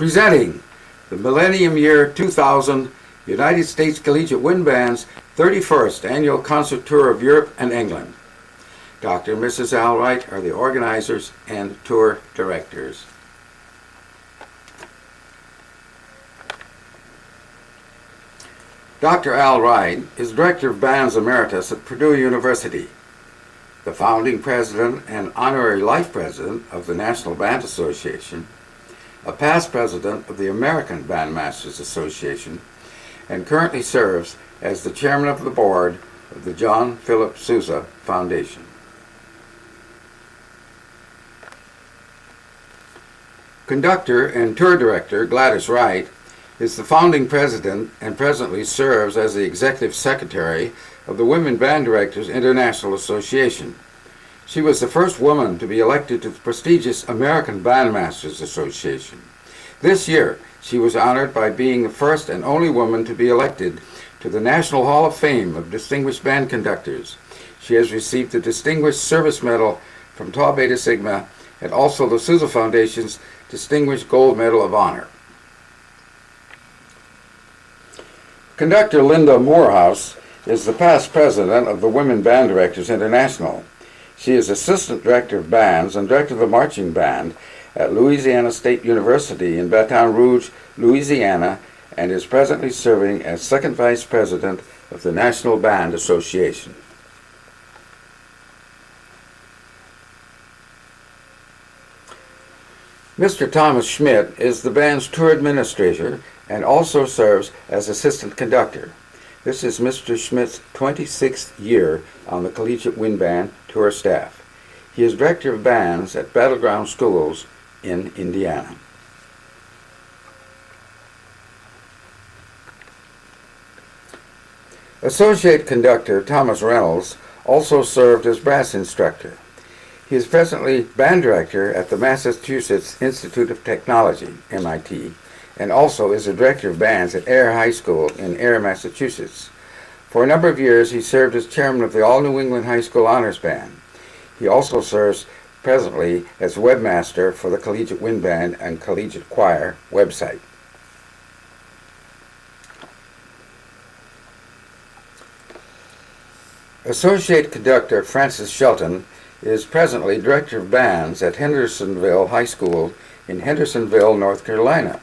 Presenting the Millennium Year 2000 United States Collegiate Wind Band's 31st Annual Concert Tour of Europe and England. Dr. and Mrs. Alwright are the organizers and tour directors. Dr. Al Wright is Director of Bands Emeritus at Purdue University, the founding president and honorary life president of the National Band Association, a past president of the American Bandmasters Association, and currently serves as the chairman of the board of the John Philip Sousa Foundation. Conductor and tour director Gladys Wright is the founding president and presently serves as the executive secretary of the Women Band Directors International Association. She was the first woman to be elected to the prestigious American Bandmasters Association. This year, she was honored by being the first and only woman to be elected to the National Hall of Fame of Distinguished Band Conductors. She has received the Distinguished Service Medal from Tau Beta Sigma and also the Sousa Foundation's Distinguished Gold Medal of Honor. Conductor Linda Morehouse is the past president of the Women Band Directors International. She is Assistant Director of Bands and Director of the Marching Band at Louisiana State University in Baton Rouge, Louisiana, and is presently serving as Second Vice President of the National Band Association. Mr. Thomas Schmidt is the band's tour administrator and also serves as assistant conductor. This is Mr. Schmidt's 26th year on the Collegiate Wind Band tour staff. He is director of bands at Battleground Schools in Indiana. Associate conductor Thomas Reynolds also served as brass instructor. He is presently band director at the Massachusetts Institute of Technology, MIT, and also is a director of bands at Air High School in Air, Massachusetts. For a number of years, he served as chairman of the All New England High School Honors Band. He also serves presently as webmaster for the Collegiate Wind Band and Collegiate Choir website. Associate conductor Frances Shelton is presently director of bands at Hendersonville High School in Hendersonville, North Carolina.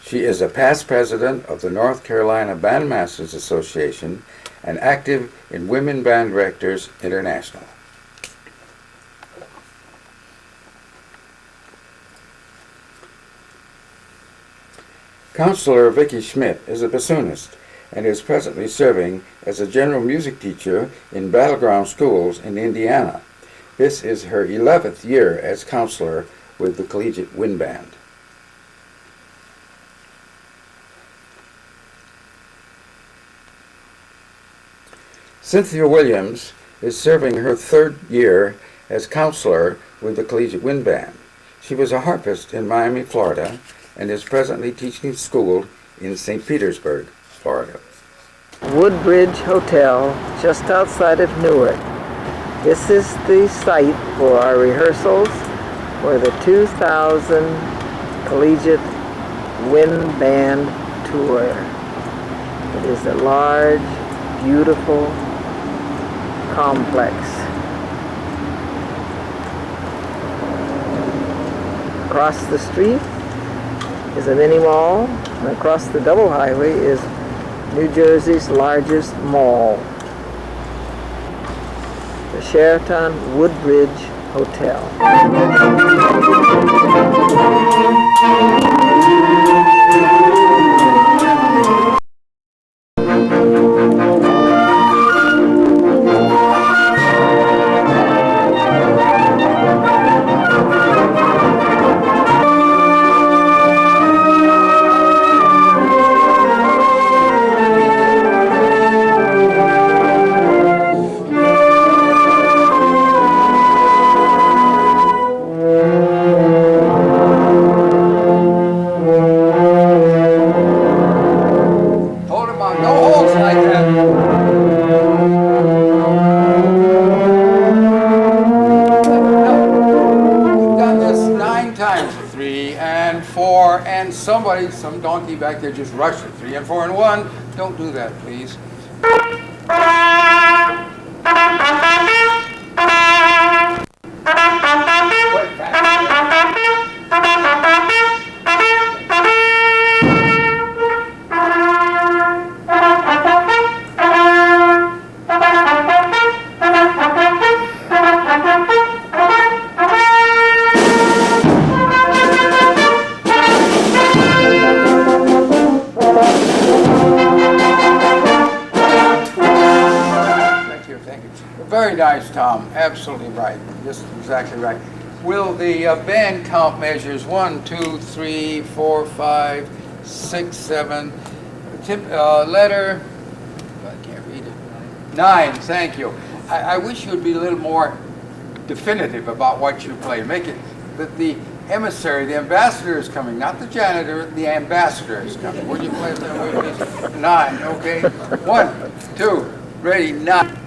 She is a past president of the North Carolina Bandmasters Association and active in Women Band Directors International. Counselor Vicki Schmidt is a bassoonist and is presently serving as a general music teacher in Battleground Schools in Indiana. This is her 11th year as counselor with the Collegiate Wind Band. Cynthia Williams is serving her 3rd year as counselor with the Collegiate Wind Band. She was a harpist in Miami, Florida, and is presently teaching school in St. Petersburg, Florida. Woodbridge Hotel, just outside of Newark. This is the site for our rehearsals for the 2000 Collegiate Wind Band Tour. It is a large, beautiful complex. Across the street is a mini mall, and across the double highway is New Jersey's largest mall, the Sheraton Woodbridge Hotel. 3 and 4, and somebody, some donkey back there just rushed it. 3 and 4 and 1. Don't do that, please. Very nice, Tom. Absolutely right. Just exactly right. Will the band count measures 1, 2, 3, 4, 5, 6, 7. Letter. I can't read it. 9. Thank you. I wish you would be a little more definitive about what you play. Make it that the emissary, the ambassador is coming, not the janitor. The ambassador is coming. Would you play that? 9. Okay. 1, 2, ready. 9.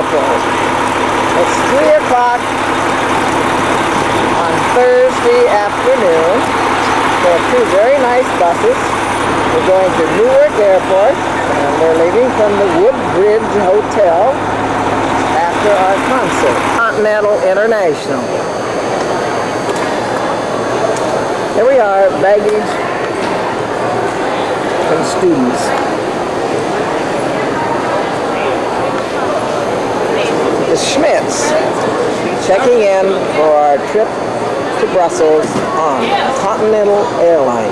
Airport. It's 3 o'clock on Thursday afternoon. There are two very nice buses. We're going to Newark Airport, and we're leaving from the Woodbridge Hotel after our concert, Continental International. Here we are, baggage and students. The Schmitz checking in for our trip to Brussels on Continental Airline.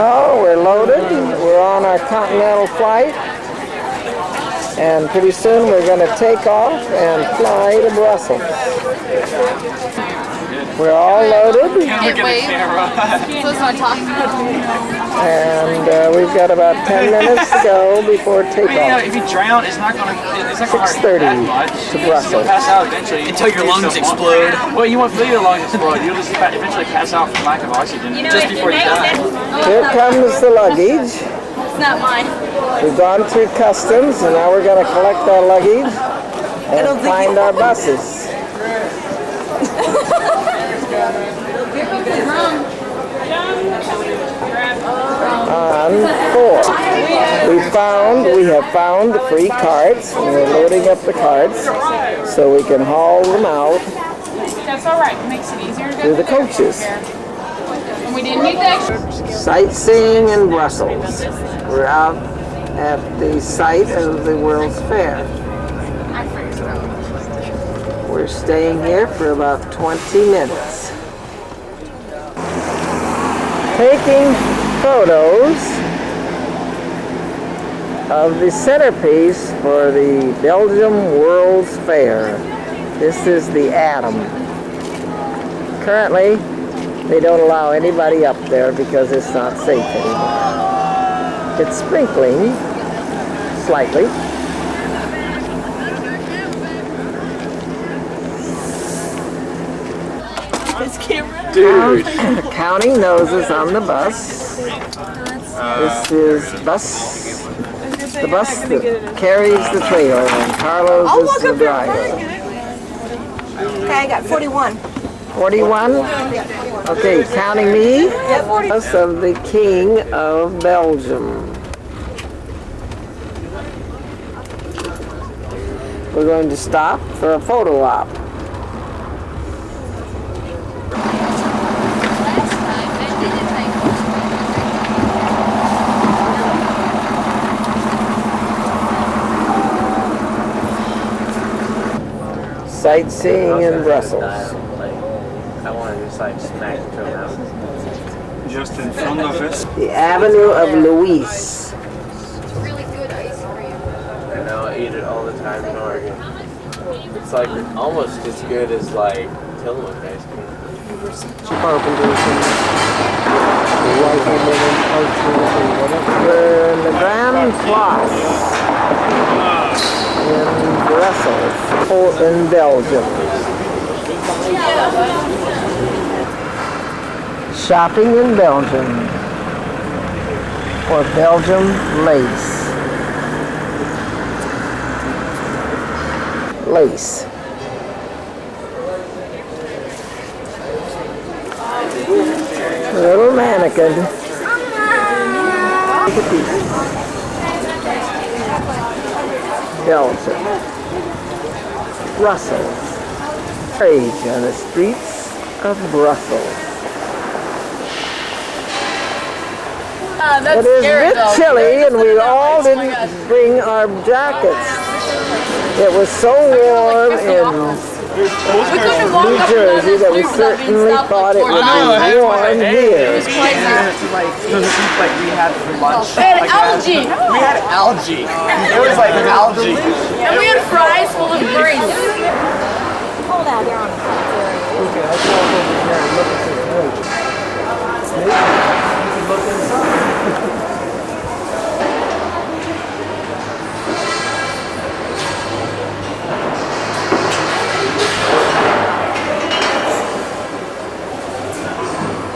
Oh, we're loaded. We're on our Continental flight. And pretty soon we're going to take off and fly to Brussels. We're all loaded. And we've got about 10 minutes to go before takeoff. If you drown, it's not going to 6:30 to Brussels. You'll pass out eventually. Until your lungs explode. Well, you won't feel your lungs explode. You'll just eventually pass out from lack of oxygen just before you die. Here comes the luggage. It's not mine. We've gone through customs, and now we're going to collect our luggage and find our buses. On 4. We have found the free carts, and we're loading up the carts so we can haul them out That's all right. It makes it easier to to the coaches. And we didn't need the extra. Sightseeing in Brussels. We're out at the site of the World's Fair. We're staying here for about 20 minutes. Taking photos of the centerpiece for the Belgium World's Fair. This is the Atom. Currently, they don't allow anybody up there because it's not safe anymore. It's sprinkling slightly. Dude. Counting noses on the bus. This is the bus that carries the trailer, and Carlos is the driver. Okay, I got 41. 41? Okay, counting me. Bus of the King of Belgium. We're going to stop for a photo op. Sightseeing in Brussels. I wanted to just like smack into a mountain. Just in front of us. The Avenue of Louise. Really good ice cream. And I'll eat it all the time in Oregon. It's like almost as good as like Tillamook ice cream. Carpenters and riflemen and archers and whatever. We're in the Grand Place in Brussels, or in Belgium. Shopping in Belgium for Belgium lace. Lace. Little mannequin. Take a piece. Belgium. Brussels. Rage on the streets of Brussels. That's It is a scary, bit though. chilly, and we all didn't bring our jackets. It was so warm in New Jersey that we certainly thought it would be warm here. Doesn't seem like we had for lunch. We had algae. We had algae. It was like algae. And we had fries full of grease. Hold out here on the Okay, let's walk over here and look at this road. Maybe you can look inside.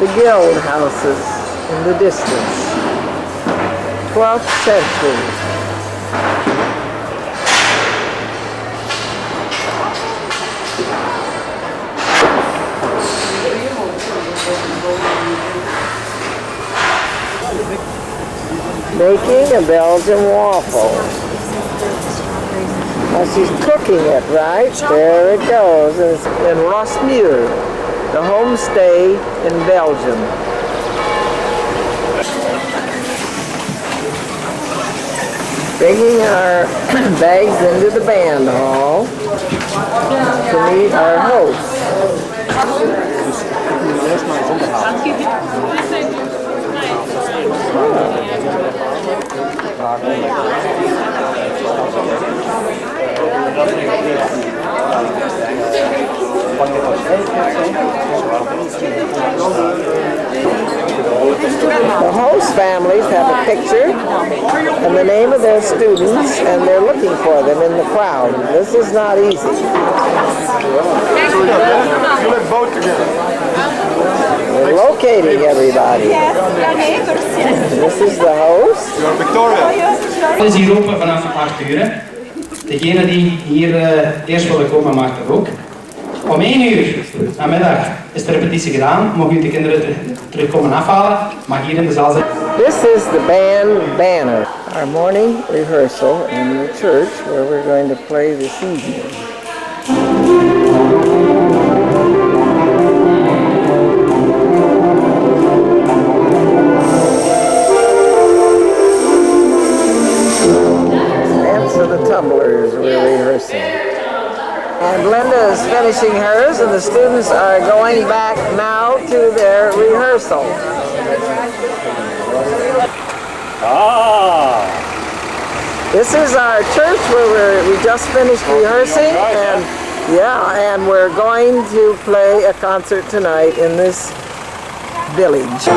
The guild houses in the distance. 12th century. Making a Belgian waffle. Now she's cooking it, right? There it goes. And it's in Rosmuur, the homestay in Belgium. Bringing our bags into the band hall to meet our hosts. The host families have a picture and the name of their students, and they're looking for them in the crowd. This is not easy. We're locating everybody. This is the host. Het is hier open vanaf 8 uur. Degenen die hier eerst willen komen, mag dat ook. Om 1 uur namiddag is de repetitie gedaan. Mogen de kinderen terug komen afhalen. Mag hier in de zaal zijn. This is the band banner. Our morning rehearsal in the church where we're going to play this evening. So the tumblers we're rehearsing. And Linda is finishing hers, and the students are going back now to their rehearsal. This is our church where we just finished rehearsing, and we're going to play a concert tonight in this village.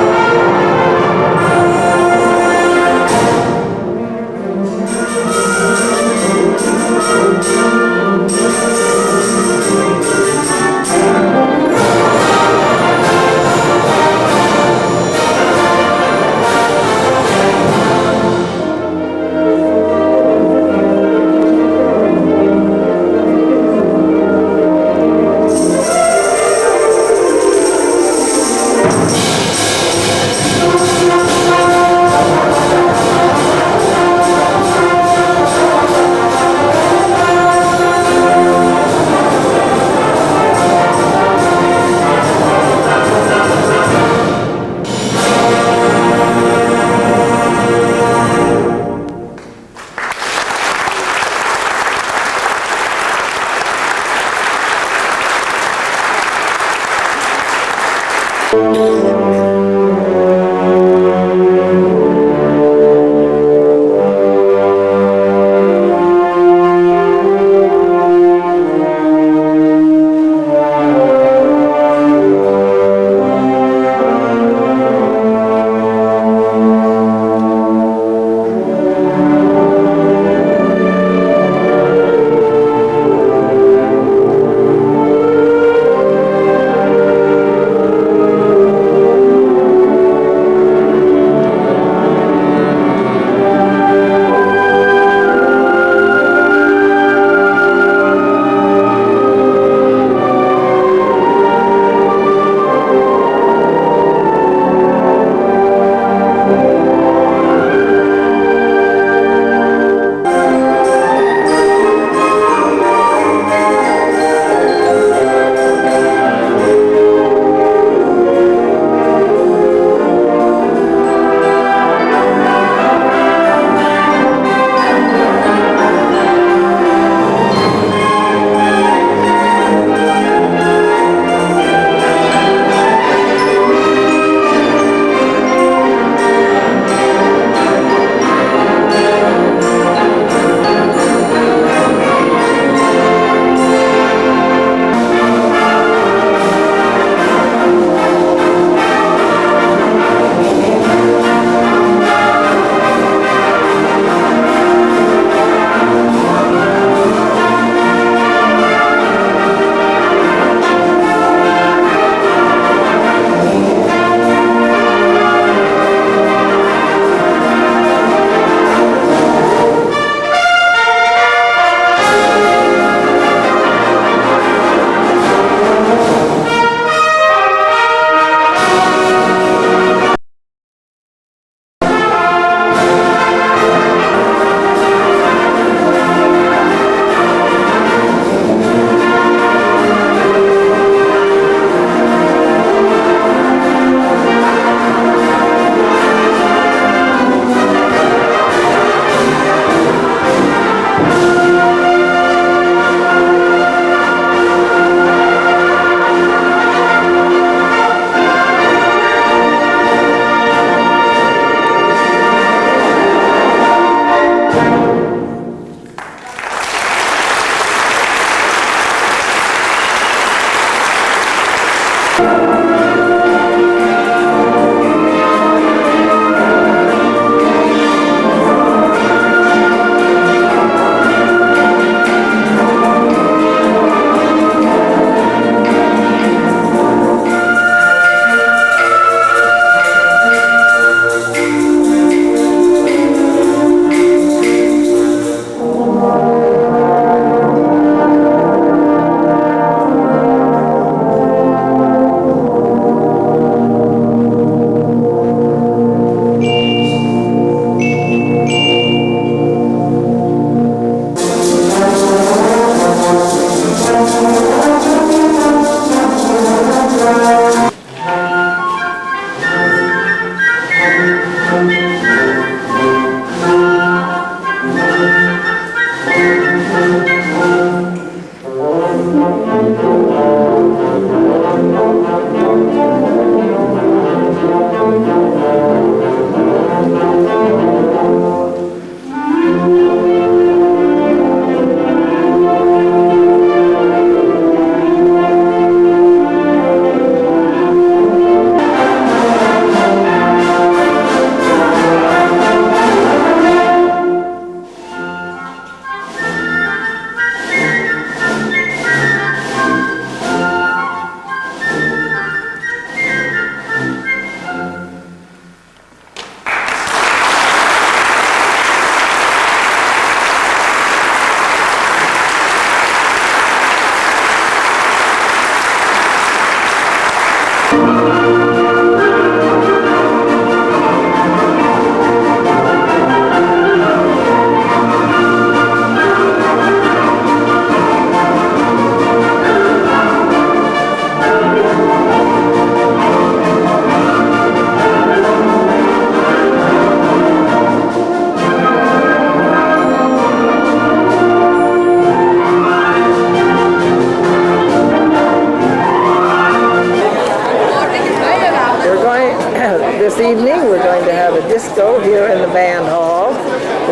this evening we're going to have a disco here in the band hall.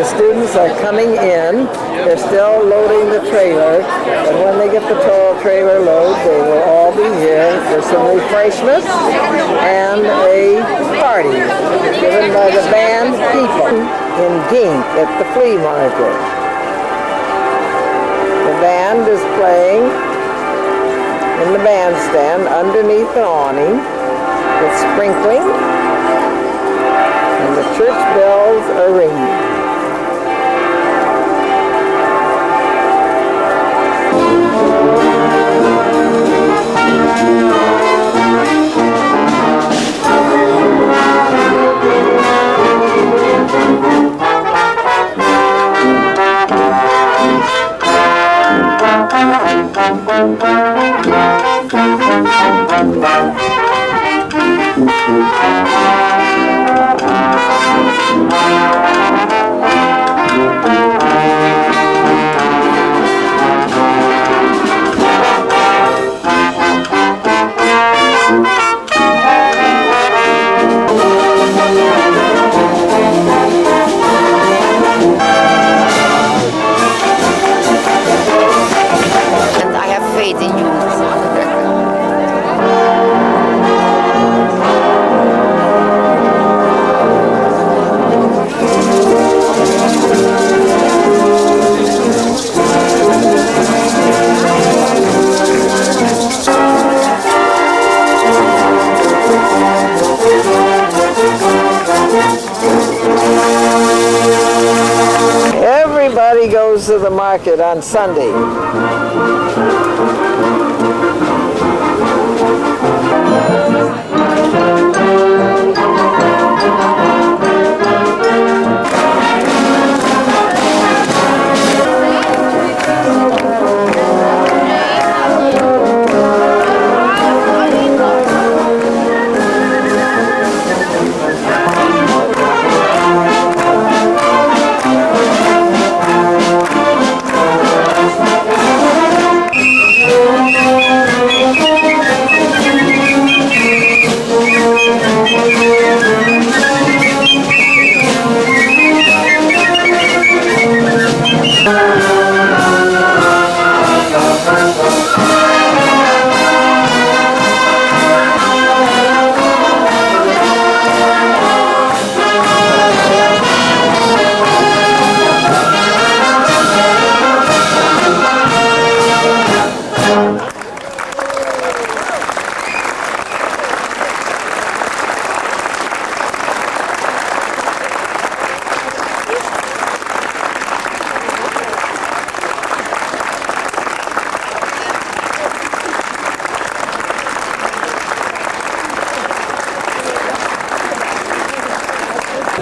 The students are coming in. They're still loading the trailer, but when they get the trailer load, they will all be here. There's some refreshments and a party given by the band people in Gink at the flea market. The band is playing in the bandstand underneath the awning with sprinkling, and the church bells are ringing. I have faith in you. Everybody goes to the market on Sunday.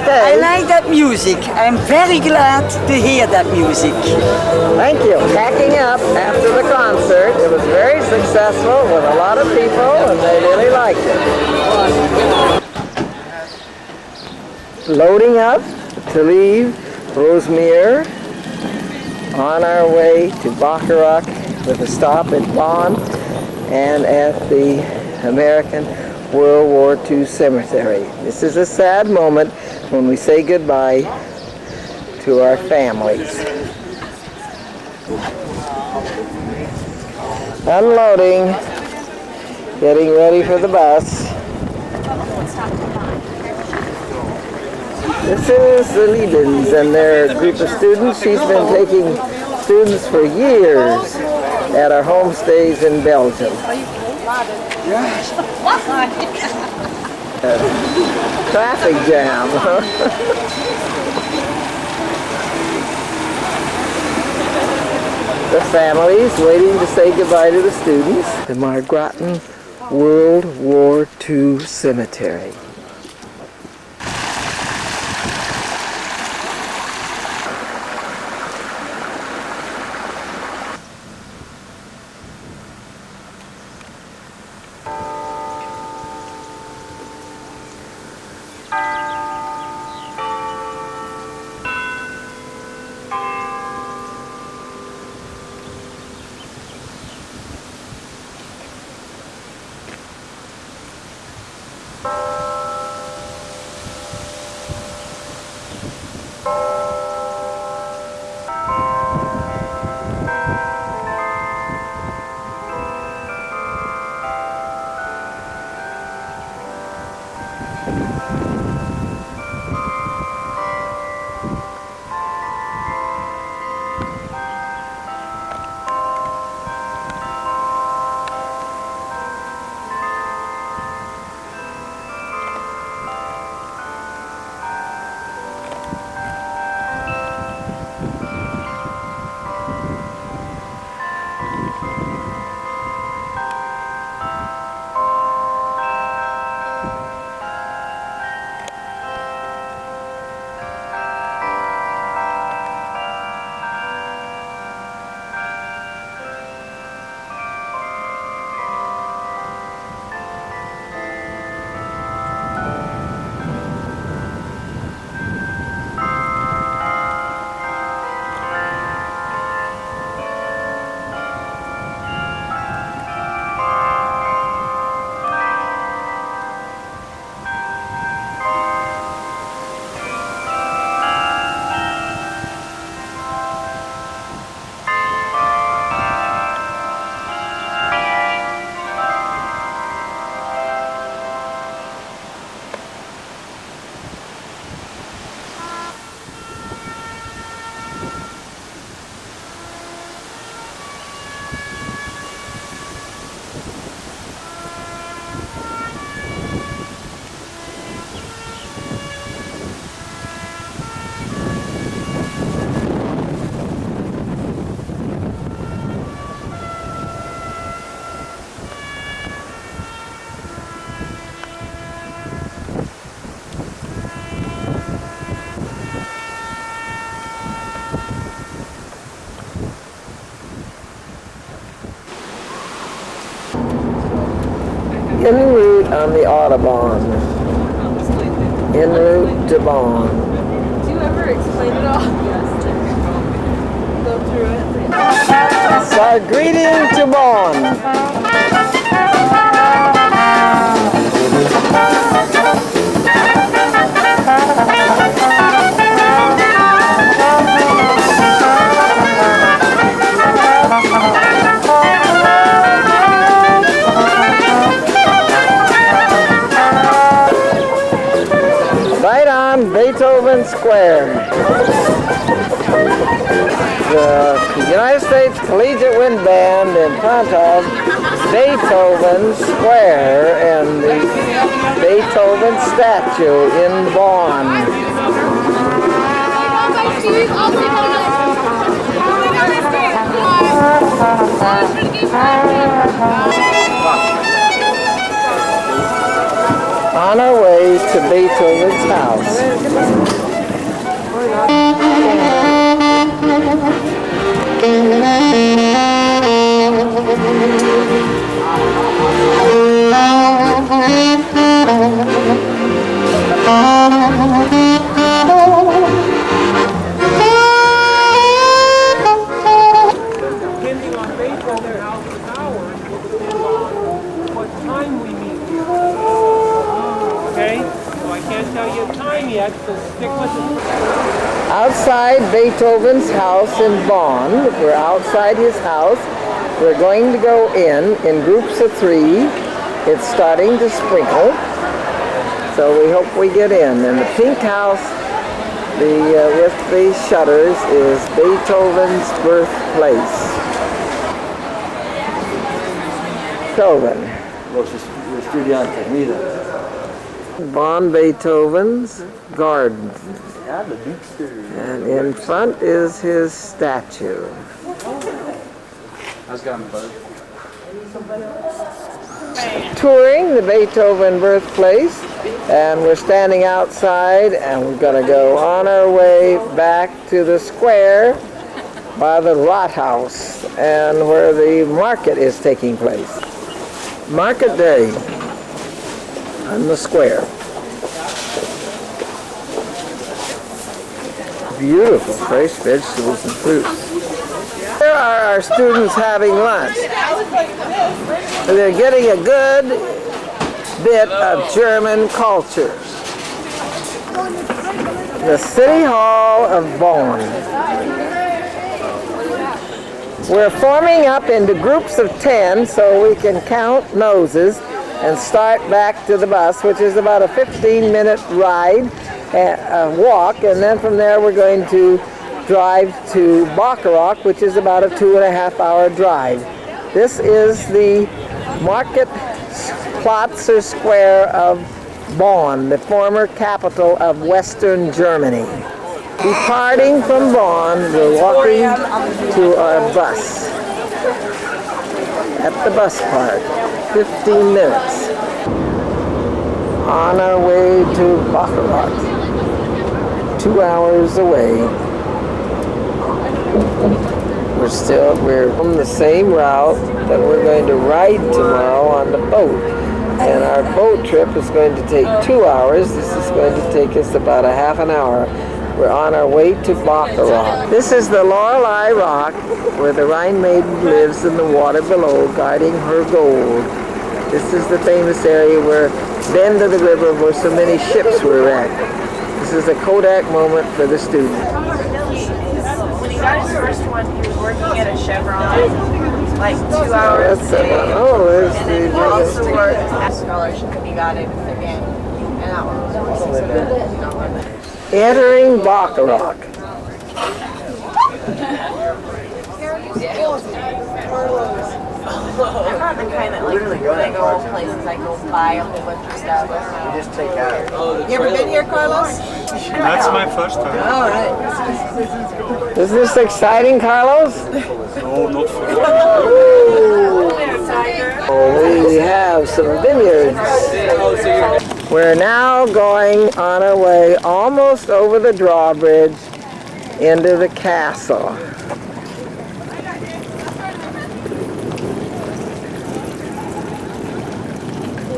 I like that music. I'm very glad to hear that music. Thank you. Packing up after the concert. It was very successful with a lot of people, and they really liked it. Loading up to leave Rosemere on our way to Bacharach with a stop at Bonn and at the American World War II Cemetery. This is a sad moment when we say goodbye to our families. Unloading, getting ready for the bus. This is the Liebens and their group of students. She's been taking students for years at our homestays in Belgium. Traffic jam, huh? The families waiting to say goodbye to the students. The Margraten World War II Cemetery. on the Audubon. En route to Bonn. Do you ever explain it all? Yes. Go through it. It's our greeting to Bonn. Right on Beethoven Square. The United States Collegiate Wind Band in front of Beethoven Square and the Beethoven statue in Bonn. On our way to Beethoven's house. Depending on Beethoven house's hours will depend on what time we meet here. Okay? So I can't tell you a time yet, so stick with it. Outside Beethoven's house in Bonn, we're outside his house. We're going to go in groups of 3. It's starting to sprinkle, so we hope we get in. And the pink house, with the shutters, is Beethoven's birthplace. Beethoven. Von Beethoven's garden. And in front is his statue. Touring the Beethoven birthplace, and we're standing outside, and we're going to go on our way back to the square by the Rathaus and where the market is taking place. Market day on the square. Beautiful fresh vegetables and fruits. Here are our students having lunch. They're getting a good bit of German culture. The City Hall of Bonn. We're forming up into groups of 10 so we can count noses and start back to the bus, which is about a 15-minute ride, a walk, and then from there we're going to drive to Bacharach, which is about a 2.5-hour drive. This is the Marktplatz or Square of Bonn, the former capital of Western Germany. Departing from Bonn, we're walking to our bus at the bus park. 15 minutes. On our way to Bacharach, 2 hours away. We're on the same route that we're going to ride tomorrow on the boat. And our boat trip is going to take 2 hours. This is going to take us about a half an hour. We're on our way to Bacharach. This is the Lorelei Rock, where the Rhine Maiden lives in the water below, guarding her gold. This is the famous area where bend of the river where so many ships were wrecked. This is a Kodak moment for the student. When he got his first one, he was working at a Chevron, like 2 hours a day. There's and then he also worked at scholarship and he got it again. And that one was really good. Entering Bacharach. I'm not the kind that like when I go places I go buy a whole bunch of stuff. You just take out. You ever been here, Carlos? That's my first time. All right. Is this exciting, Carlos? No, not for me. Oh, we have some vineyards. We're now going on our way almost over the drawbridge into the castle.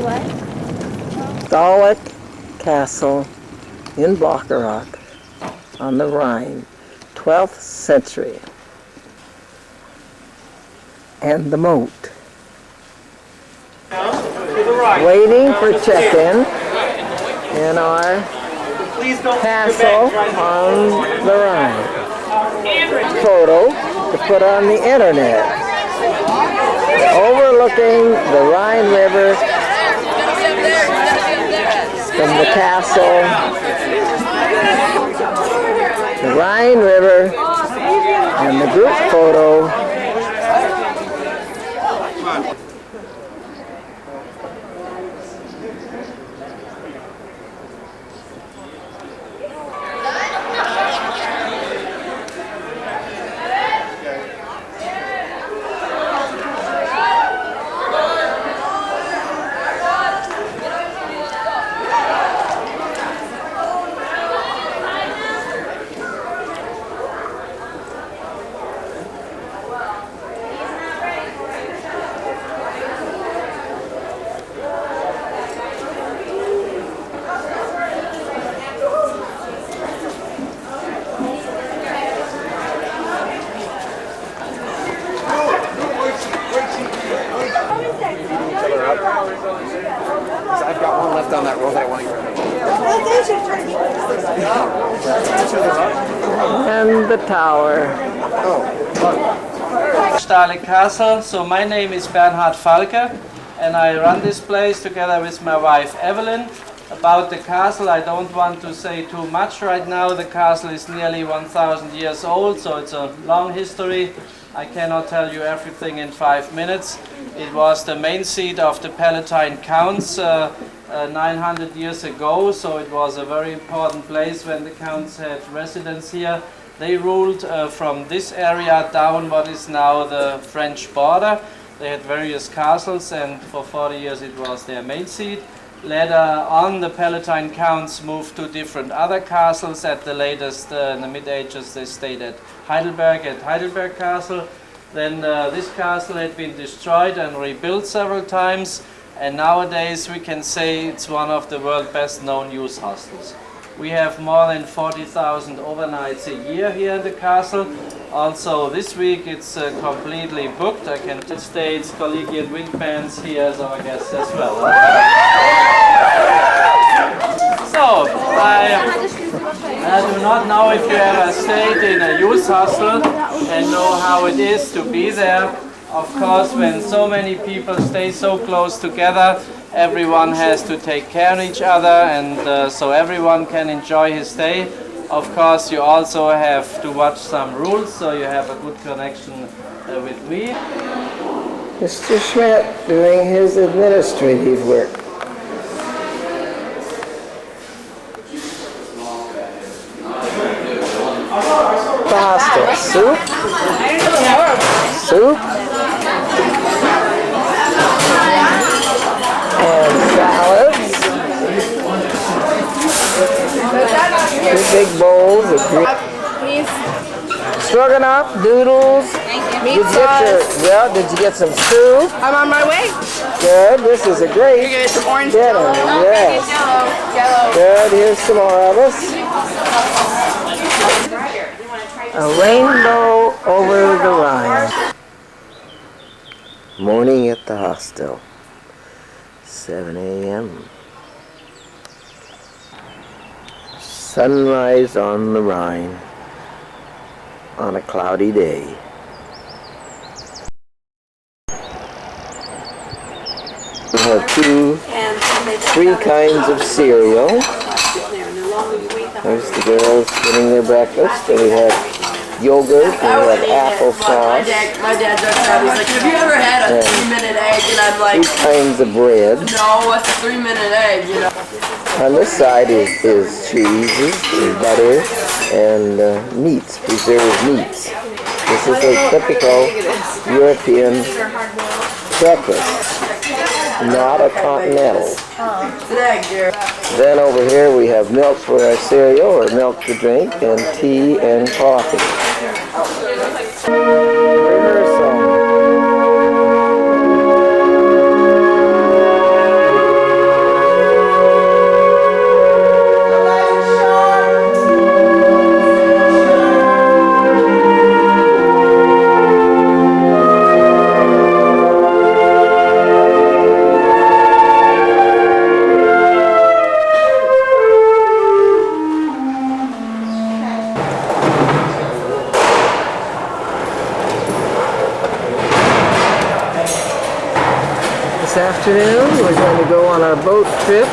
What? Staulich Castle in Blockerock on the Rhine, 12th century. And the moat. Waiting for check-in in our castle on the Rhine. Photo to put on the internet. Overlooking the Rhine River from the castle. The Rhine River and the group photo. I've got one left on that roll that I want to get. And the tower. Staulich Castle. So my name is Bernhard Falke and I run this place together with my wife Evelyn. About the castle, I don't want to say too much right now. The castle is nearly 1,000 years old, so it's a long history. I cannot tell you everything in 5 minutes. It was the main seat of the Palatine Counts 900 years ago, so it was a very important place when the Counts had residence here. They ruled from this area down what is now the French border. They had various castles and for 40 years it was their main seat. Later on the Palatine Counts moved to different other castles. At the latest, in the mid-ages, they stayed at Heidelberg Castle. Then this castle had been destroyed and rebuilt several times, and nowadays we can say it's one of the world's best known youth hostels. We have more than 40,000 overnights a year here in the castle. Also this week it's completely booked. I can States Collegiate wind bands here as our guests as well. So, I do not know if you ever stayed in a youth hostel and know how it is to be there. Of course, when so many people stay so close together, everyone has to take care of each other, and so everyone can enjoy his stay. Of course, you also have to watch some rules, so you have a good connection with me. Mr. Schmidt doing his administrative work. Pasta, soup, and salads. 2 big bowls of green. Stroganoff, noodles. Did you get some soup? I'm on my way. Good. This is a great You're gonna get some orange dinner. jello. Yes. Yellow. Good. Here's some more of us. A rainbow over the Rhine. Morning at the hostel. 7 a.m. Sunrise on the Rhine on a cloudy day. We have 3 kinds of cereal. There's the girls getting their breakfast, and we have yogurt, and we have applesauce. My dad jokes out, he's like, have you ever had a 3-minute egg? And I'm like, 2 kinds of bread. no, what's a 3-minute egg, you know? On this side is cheeses, and butter, and meats, preserved meats. This is a typical European breakfast, not a continental. It's an egg, dear. Then over here we have milk for our cereal, or milk to drink, and tea and coffee. Rehearsal. afternoon. We're going to go on our boat trip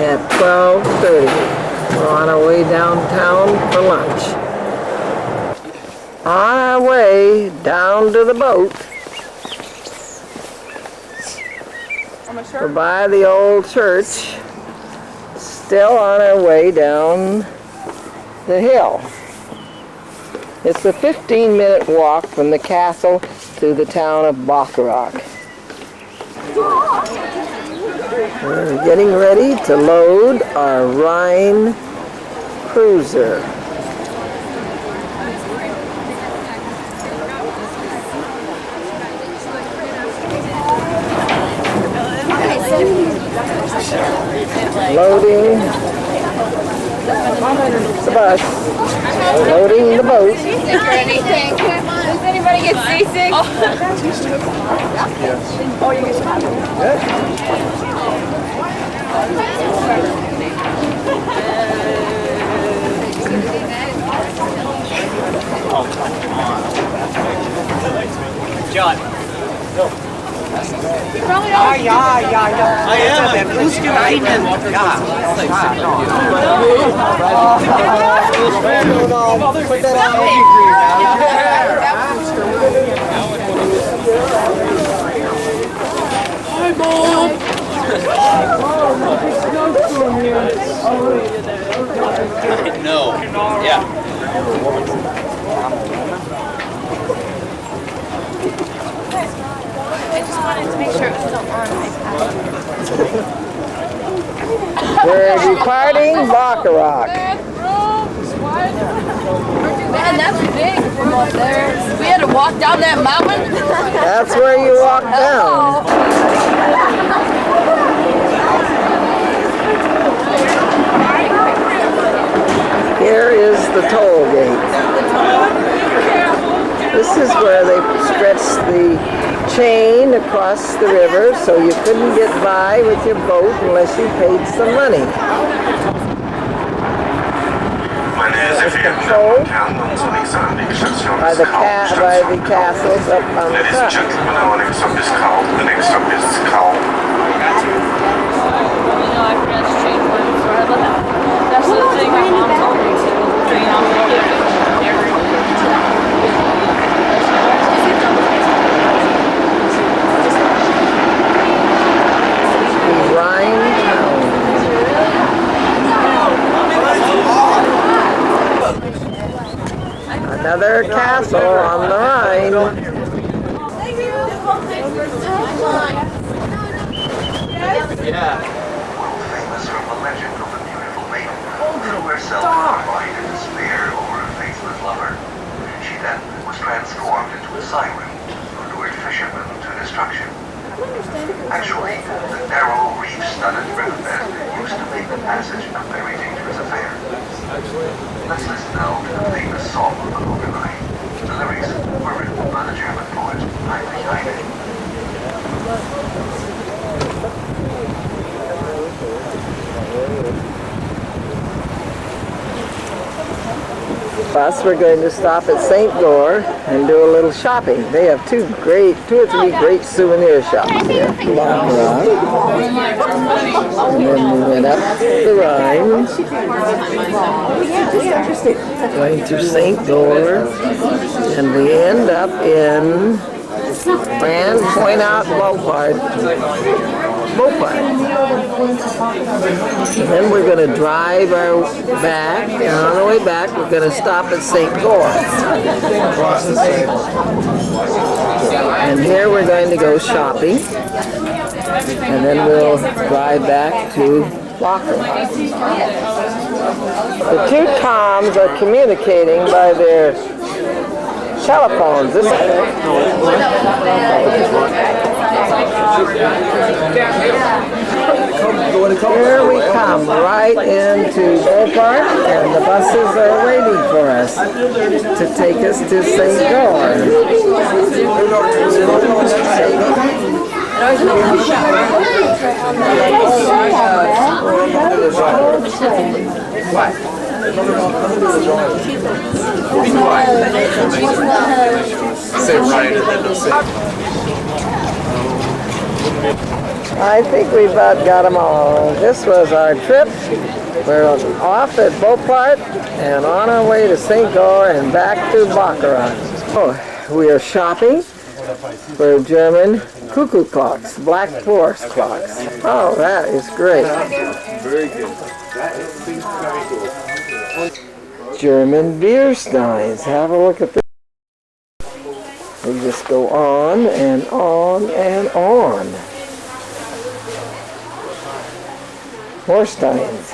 at 12:30. We're on our way downtown for lunch. On our way down to the boat, we're by the old church, still on our way down the hill. It's a 15-minute walk from the castle to the town of Bacharach. We're getting ready to load our Rhine cruiser. Loading the bus. Loading the boat. Anything? Does anybody get seasick? Oh, you get John. I am. Who's going Hi, Mom. No. Yeah. I just wanted to make sure it was still on my We're departing Bacharach. Man, that's big from up there. We had to walk down that mountain. That's where you walk down. Here is the toll gate. This is where they stretched the chain across the river so you couldn't get by with your boat unless you paid some money. Controlled by the castles up on the top. That's the thing my mom told me to train on the Another castle on the Rhine. Yeah. Famous from the legend of the beautiful maiden who threw herself in pride and despair over a faithless lover. She then was transformed into a siren who lured fishermen to destruction. Actually, the narrow, reef-studded riverbed used to make the passage a very dangerous affair. Let's listen now to the famous song of the Collegiate. The lyrics were written by the German poet Heinrich Heine. Bus, we're going to stop at St. Gore and do a little shopping. They have two or three great souvenir shops here. Bacharach. And then we went up the Rhine. Going to St. Gore. And we end up in Grand Point Out Beauport. And then we're going to drive our back, and on the way back we're going to stop at St. Gore. And here we're going to go shopping, and then we'll drive back to Bacharach. The two Toms are communicating by their telephones. Here we come, right into Beauport, and the buses are waiting for us to take us to St. Gore. Say right and then they'll say. I think we about got them all. This was our trip. We're off at Beauport and on our way to St. Goar and back to Baccarat. Oh, we are shopping for German cuckoo clocks, Black Forest clocks. Oh, that is great. Very good. That seems very cool. German beer steins. Have a look at this. We just go on and on and on. More steins.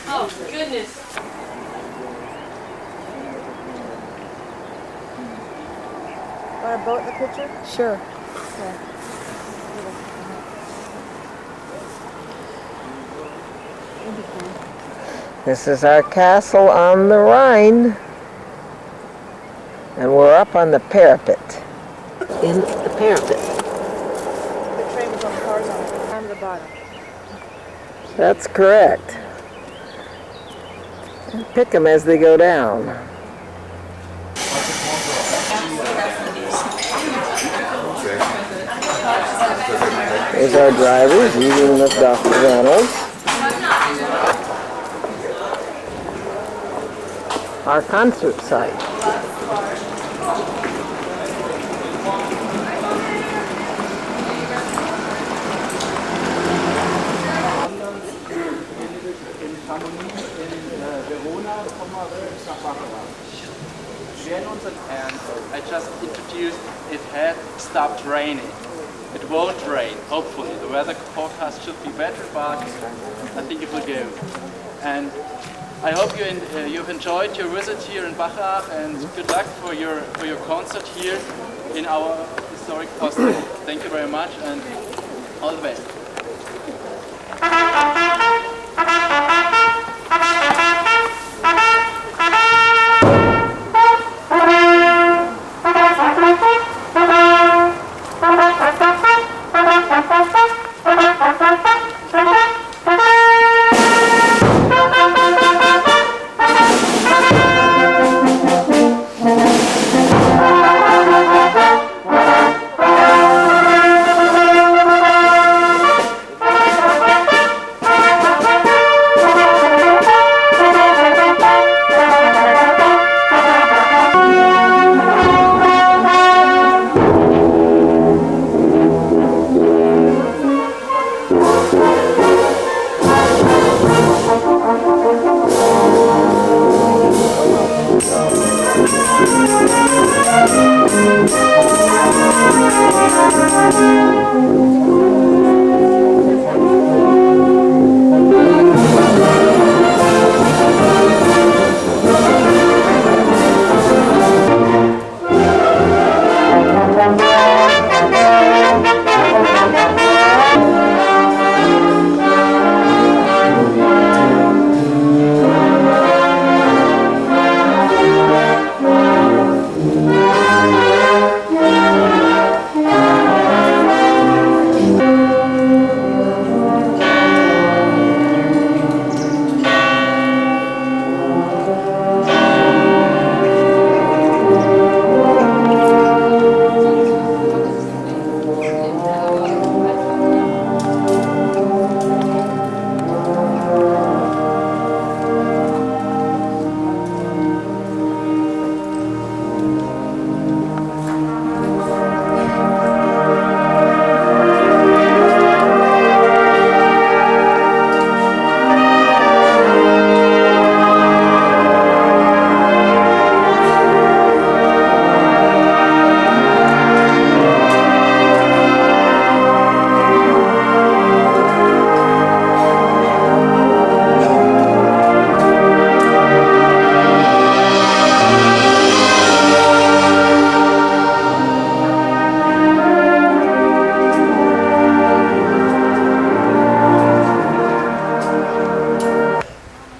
Oh, goodness. Want a boat in the picture? Sure. This is our castle on the Rhine. And we're up on the parapet. In the parapet. The train was on the cars on it. Down to the bottom. That's correct. And pick them as they go down. Here's our drivers eating with Dr. Reynolds. Our concert site. And I just introduced it had stopped raining. It won't rain, hopefully. The weather forecast should be better, but I think it will go. And I hope you've enjoyed your visit here in Bacharach, and good luck for your concert here in our historic hostel. Thank you very much, and all the best.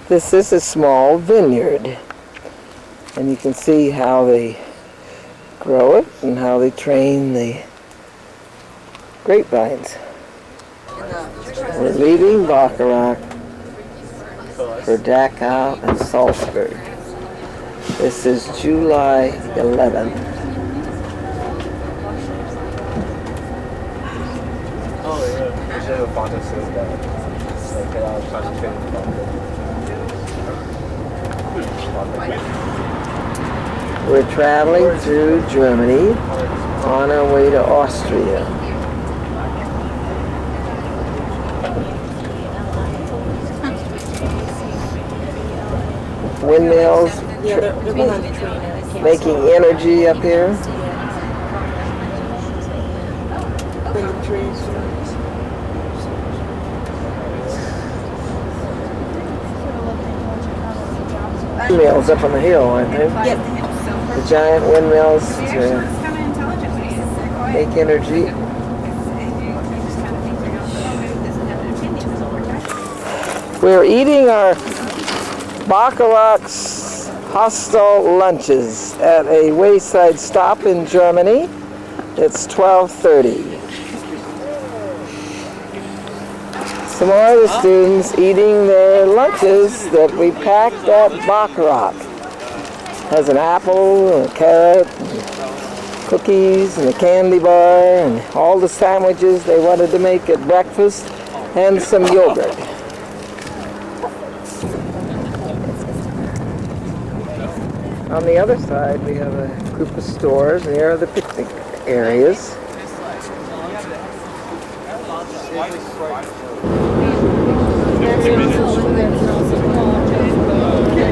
This is a small vineyard, and you can see how they grow it and how they train the grapevines. We're leaving Bacharach for Dachau and Salzburg. This is July 11th. We're traveling through Germany on our way to Austria. Windmills making energy up here. Windmills up on the hill, aren't they? The giant windmills to make energy. We're eating our Bacharach's hostel lunches at a wayside stop in Germany. It's 12:30. Some more of the students eating their lunches that we packed at Bacharach. Has an apple, a carrot, cookies, and a candy bar, and all the sandwiches they wanted to make at breakfast, and some yogurt. On the other side, we have a group of stores, and here are the picnic areas.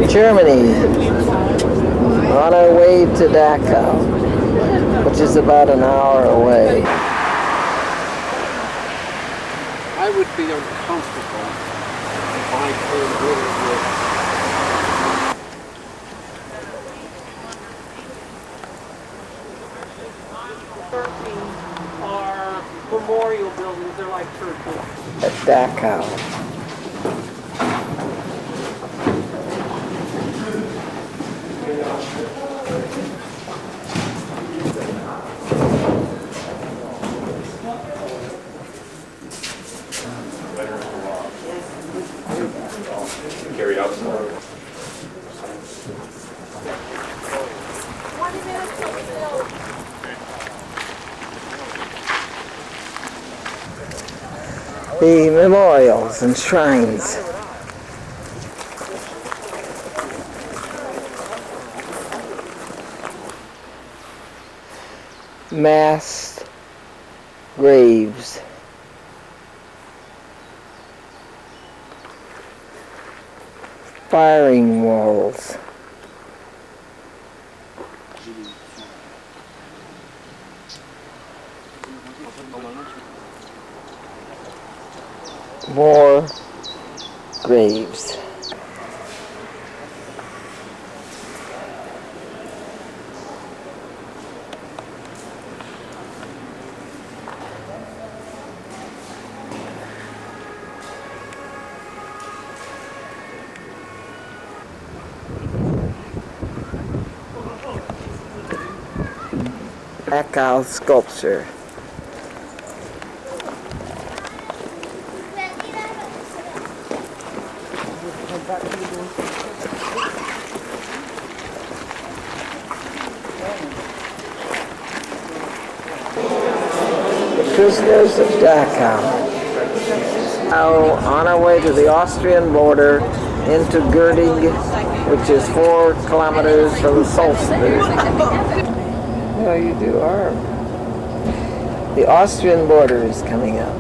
Germany, on our way to Dachau, which is about an hour away. I would be uncomfortable if I came here with are memorial buildings. They're like churches. At Dachau. Carry out some. The memorials and shrines. Mass graves. Firing walls. More graves. Dachau sculpture. Prisoners of Dachau. Now on our way to the Austrian border into Göttingen, which is 4 kilometers from Salzburg. How you do, Arm? The Austrian border is coming up.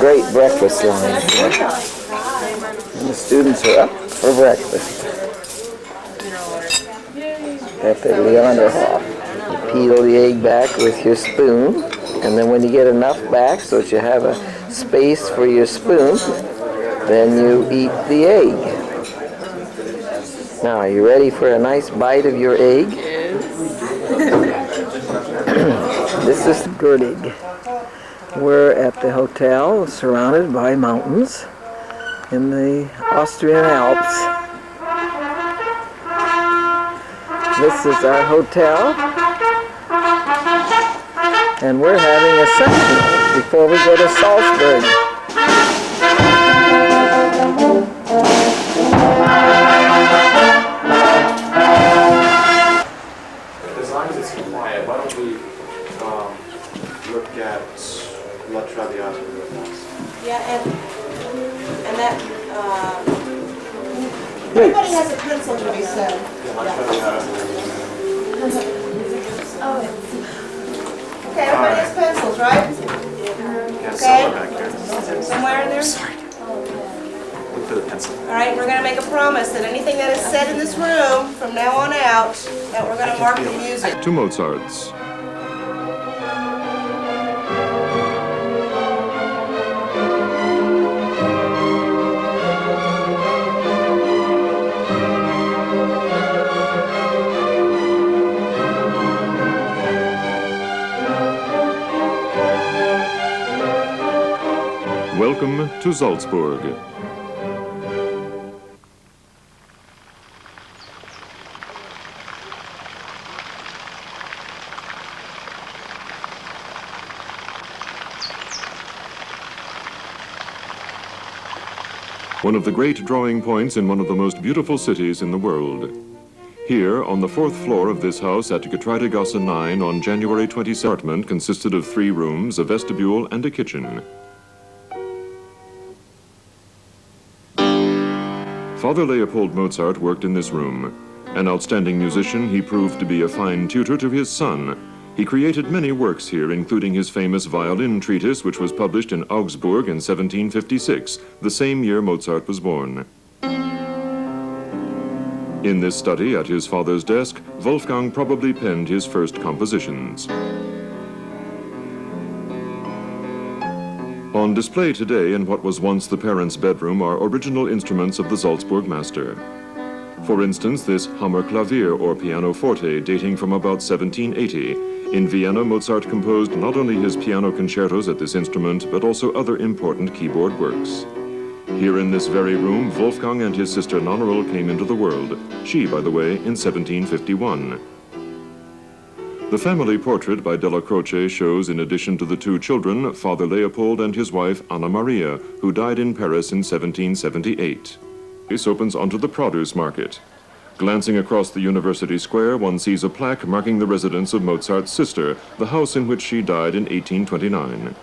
great breakfast line here. And the students are up for breakfast at the Leonderhof. You peel the egg back with your spoon, and then when you get enough back so that you have a space for your spoon, then you eat the egg. Now, are you ready for a nice bite of your egg? This is Gerdig. We're at the hotel surrounded by mountains in the Austrian Alps. This is our hotel, and we're having a session before we go to Salzburg. As long as it's quiet, why don't we look at La Traviata real fast? Yeah, and that, everybody has a pencil to be said. Okay, everybody has pencils, right? Okay. Somewhere in there? Sorry. Look for the pencil. All right, we're going to make a promise that anything that is said in this room from now on out, that we're going to mark the music. To Mozart's. Welcome to Salzburg. One of the great drawing points in one of the most beautiful cities in the world. Here, on the 4th floor of this house at Getreidegasse 9 on January 20th, the apartment consisted of 3 rooms, a vestibule, and a kitchen. Father Leopold Mozart worked in this room. An outstanding musician, he proved to be a fine tutor to his son. He created many works here, including his famous violin treatise, which was published in Augsburg in 1756, the same year Mozart was born. In this study, at his father's desk, Wolfgang probably penned his first compositions. On display today in what was once the parents' bedroom are original instruments of the Salzburg master. For instance, this Hammerklavier or pianoforte dating from about 1780. In Vienna, Mozart composed not only his piano concertos at this instrument, but also other important keyboard works. Here in this very room, Wolfgang and his sister Nannerl came into the world. She, by the way, in 1751. The family portrait by Della Croce shows, in addition to the 2 children, Father Leopold and his wife Anna Maria, who died in Paris in 1778. This opens onto the produce market. Glancing across the University Square, one sees a plaque marking the residence of Mozart's sister, the house in which she died in 1829.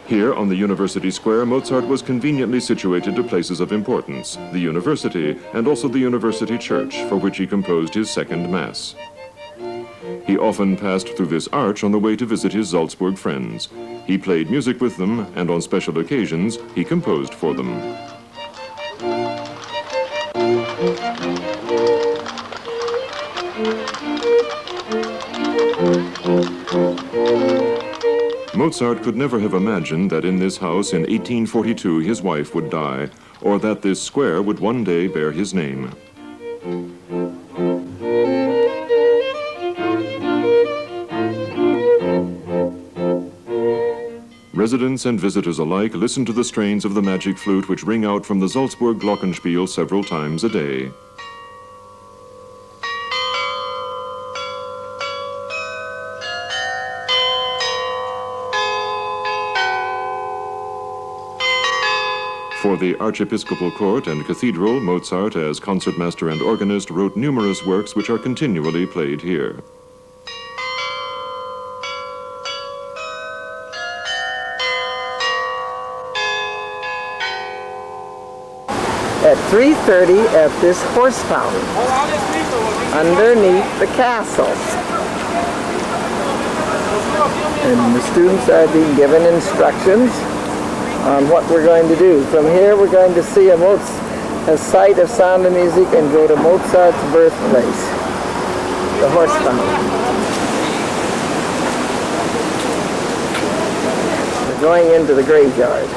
Here on the University Square, Mozart was conveniently situated to places of importance, the university and also the University Church, for which he composed his second Mass. He often passed through this arch on the way to visit his Salzburg friends. He played music with them, and on special occasions, he composed for them. Mozart could never have imagined that in this house in 1842 his wife would die, or that this square would one day bear his name. Residents and visitors alike listen to the strains of the magic flute which ring out from the Salzburg Glockenspiel several times a day. For the Archiepiscopal Court and Cathedral, Mozart, as concertmaster and organist, wrote numerous works which are continually played here. At 3:30 at this horse fountain underneath the castle. And the students are being given instructions on what we're going to do. From here we're going to see a site of Sound and Music and go to Mozart's birthplace, the horse fountain. We're going into the graveyard.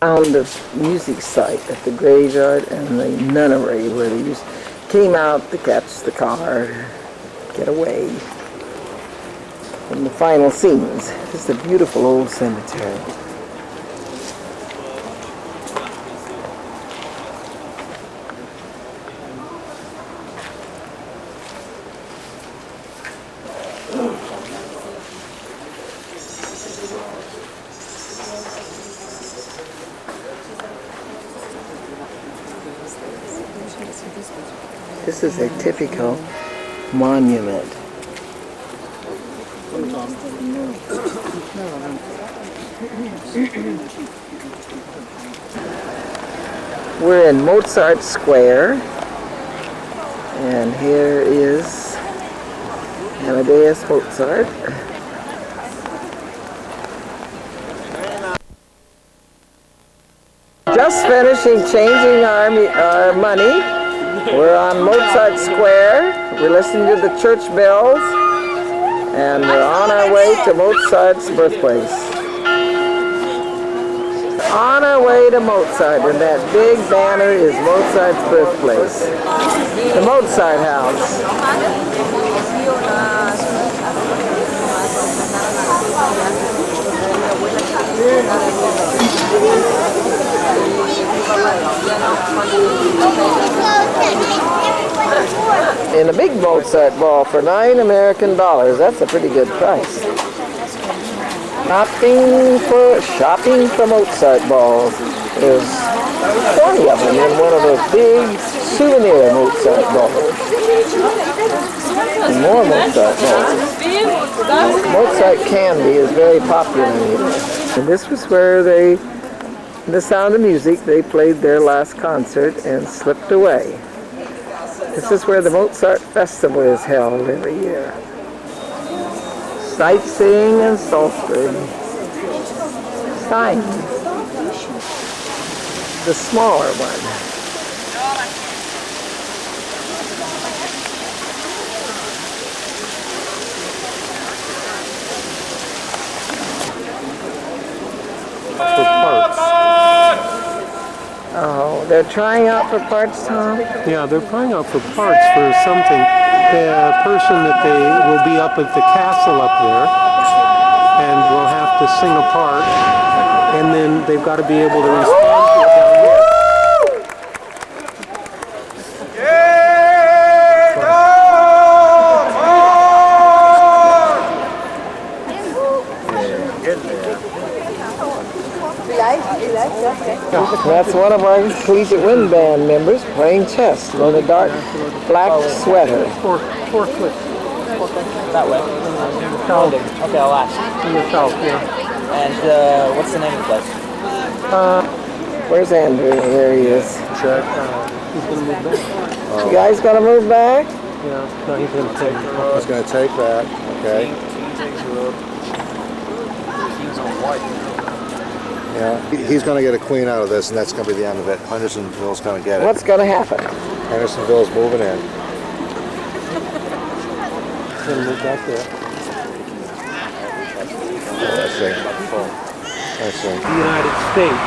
Sound of Music site at the graveyard and the nunnery where they came out to catch the car, get away. And the final scenes. This is a beautiful old cemetery. This is a typical monument. We're in Mozart Square, and here is Amadeus Mozart. Just finishing changing our money. We're on Mozart Square. We're listening to the church bells, and we're on our way to Mozart's birthplace. On our way to Mozart, and that big banner is Mozart's birthplace. The Mozart House. In a big Mozart ball for $9 American. That's a pretty good price. Shopping for Mozart balls. There's 20 of them in one of those big souvenir Mozart balls. And more Mozart balls. Mozart candy is very popular here. And this was where The Sound of Music, they played their last concert and slipped away. This is where the Mozart Festival is held every year. Sightseeing in Salzburg. Stein, the smaller one. For parts. Oh, they're trying out for parts, Tom? Yeah, they're trying out for parts for something. The person that they will be up at the castle up there and will have to sing a part, and then they've got to be able to respond to it down here. That's one of our Collegiate Wind Band members playing chess in a dark black sweater. Four clicks. That way. Holding. Okay, I'll ask. In the south, yeah. And what's the name of the place? Where's Andrew? There he is. Check. He's going to move back. You guys going to move back? Yeah. No, he's going to take the road. He's going to take that. Okay. He takes the road. He's on white. Yeah. He's going to get a queen out of this, and that's going to be the end of it. Hendersonville's going to get it. What's going to happen? Hendersonville's moving in. He's going to move back there. Oh, I see. I see. The United States.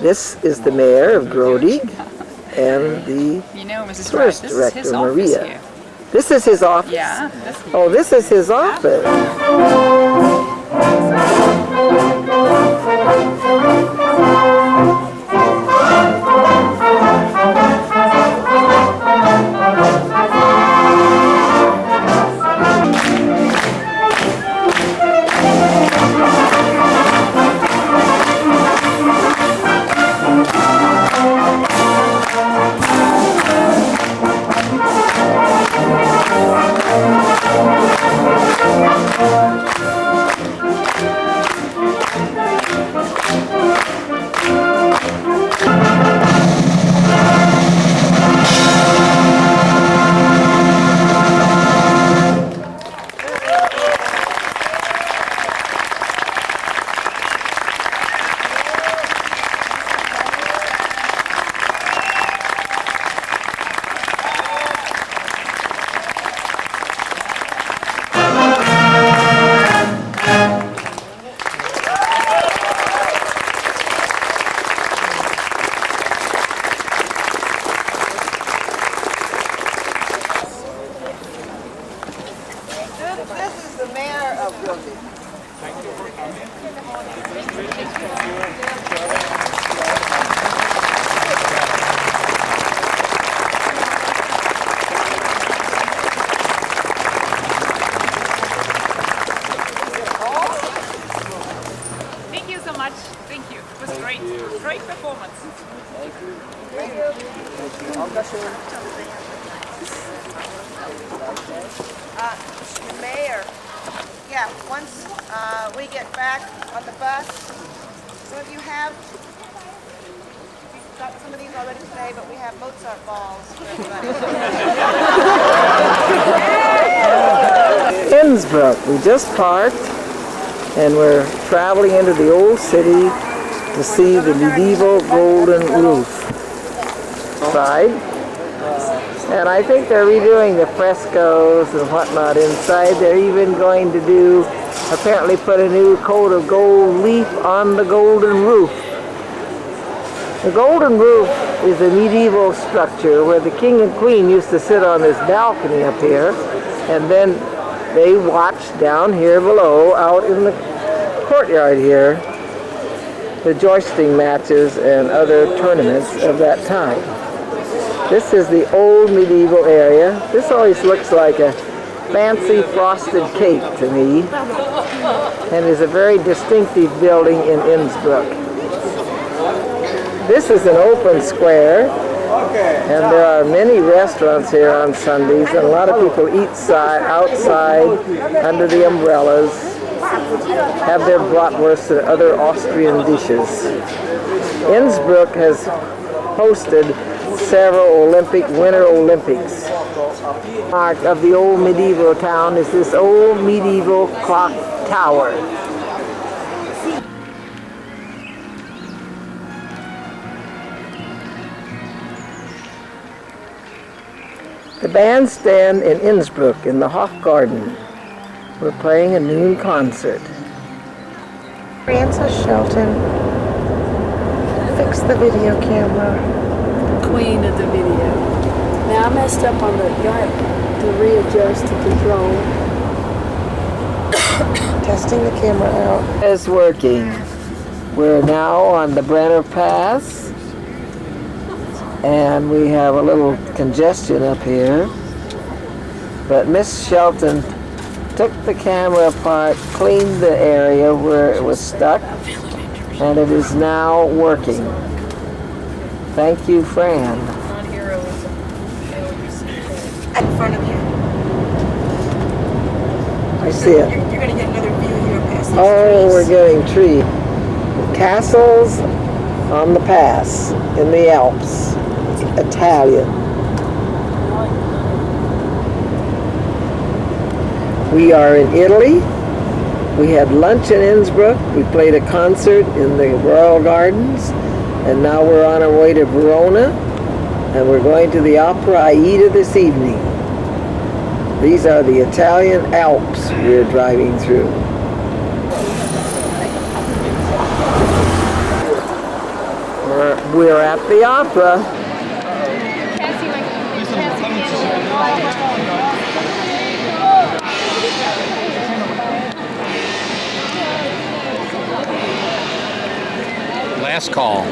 This is the mayor of Grodig and the tourist director, Maria. This is his office? Yeah. Oh, this is his office. This is the mayor of Grodig. Thank you for coming. Thank you so much. Thank you. It was great. Great performance. Thank you. Thank you. The mayor, yeah, once we get back on the bus, some of you have, we've got some of these already today, but we have Mozart balls for everybody. Innsbruck, we just parked and we're traveling into the old city to see the medieval golden roof side. And I think they're redoing the frescoes and whatnot inside. They're even going to do, apparently put a new coat of gold leaf on the golden roof. The golden roof is a medieval structure where the king and queen used to sit on this balcony up here, and then they watched down here below, out in the courtyard here, the jousting matches and other tournaments of that time. This is the old medieval area. This always looks like a fancy frosted cake to me, and is a very distinctive building in Innsbruck. This is an open square, and there are many restaurants here on Sundays, and a lot of people eat outside under the umbrellas, have their bratwurst and other Austrian dishes. Innsbruck has hosted several Winter Olympics. Mark of the old medieval town is this old medieval clock tower. The bandstand in Innsbruck in the Hofgarten. We're playing a noon concert. Frances Shelton, fix the video camera. Queen of the video. Now I messed up on the, you have to readjust the control. Testing the camera out. It's working. We're now on the Brenner Pass. And we have a little congestion up here. But Miss Shelton took the camera apart, cleaned the area where it was stuck, and it is now working. Thank you, Fran. In front of you. I see it. You're going to get another view here past these Oh, trees. we're getting tree. Castles on the pass in the Alps. Italian. We are in Italy. We had lunch in Innsbruck. We played a concert in the Royal Gardens. And now we're on our way to Verona. And we're going to the Opera Aida this evening. These are the Italian Alps we're driving through. We're at the opera. Last call.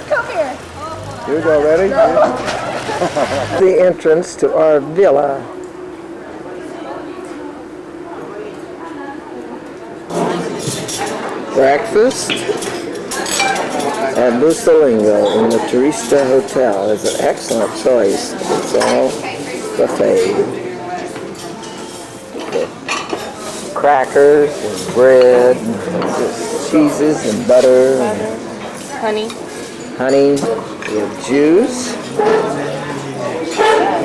Come here. Here we go, ready? The entrance to our villa. Breakfast at Bustalingo in the Turista Hotel is an excellent choice. It's all buffet. Crackers and bread, and cheeses and butter, and Honey. honey. We have juice.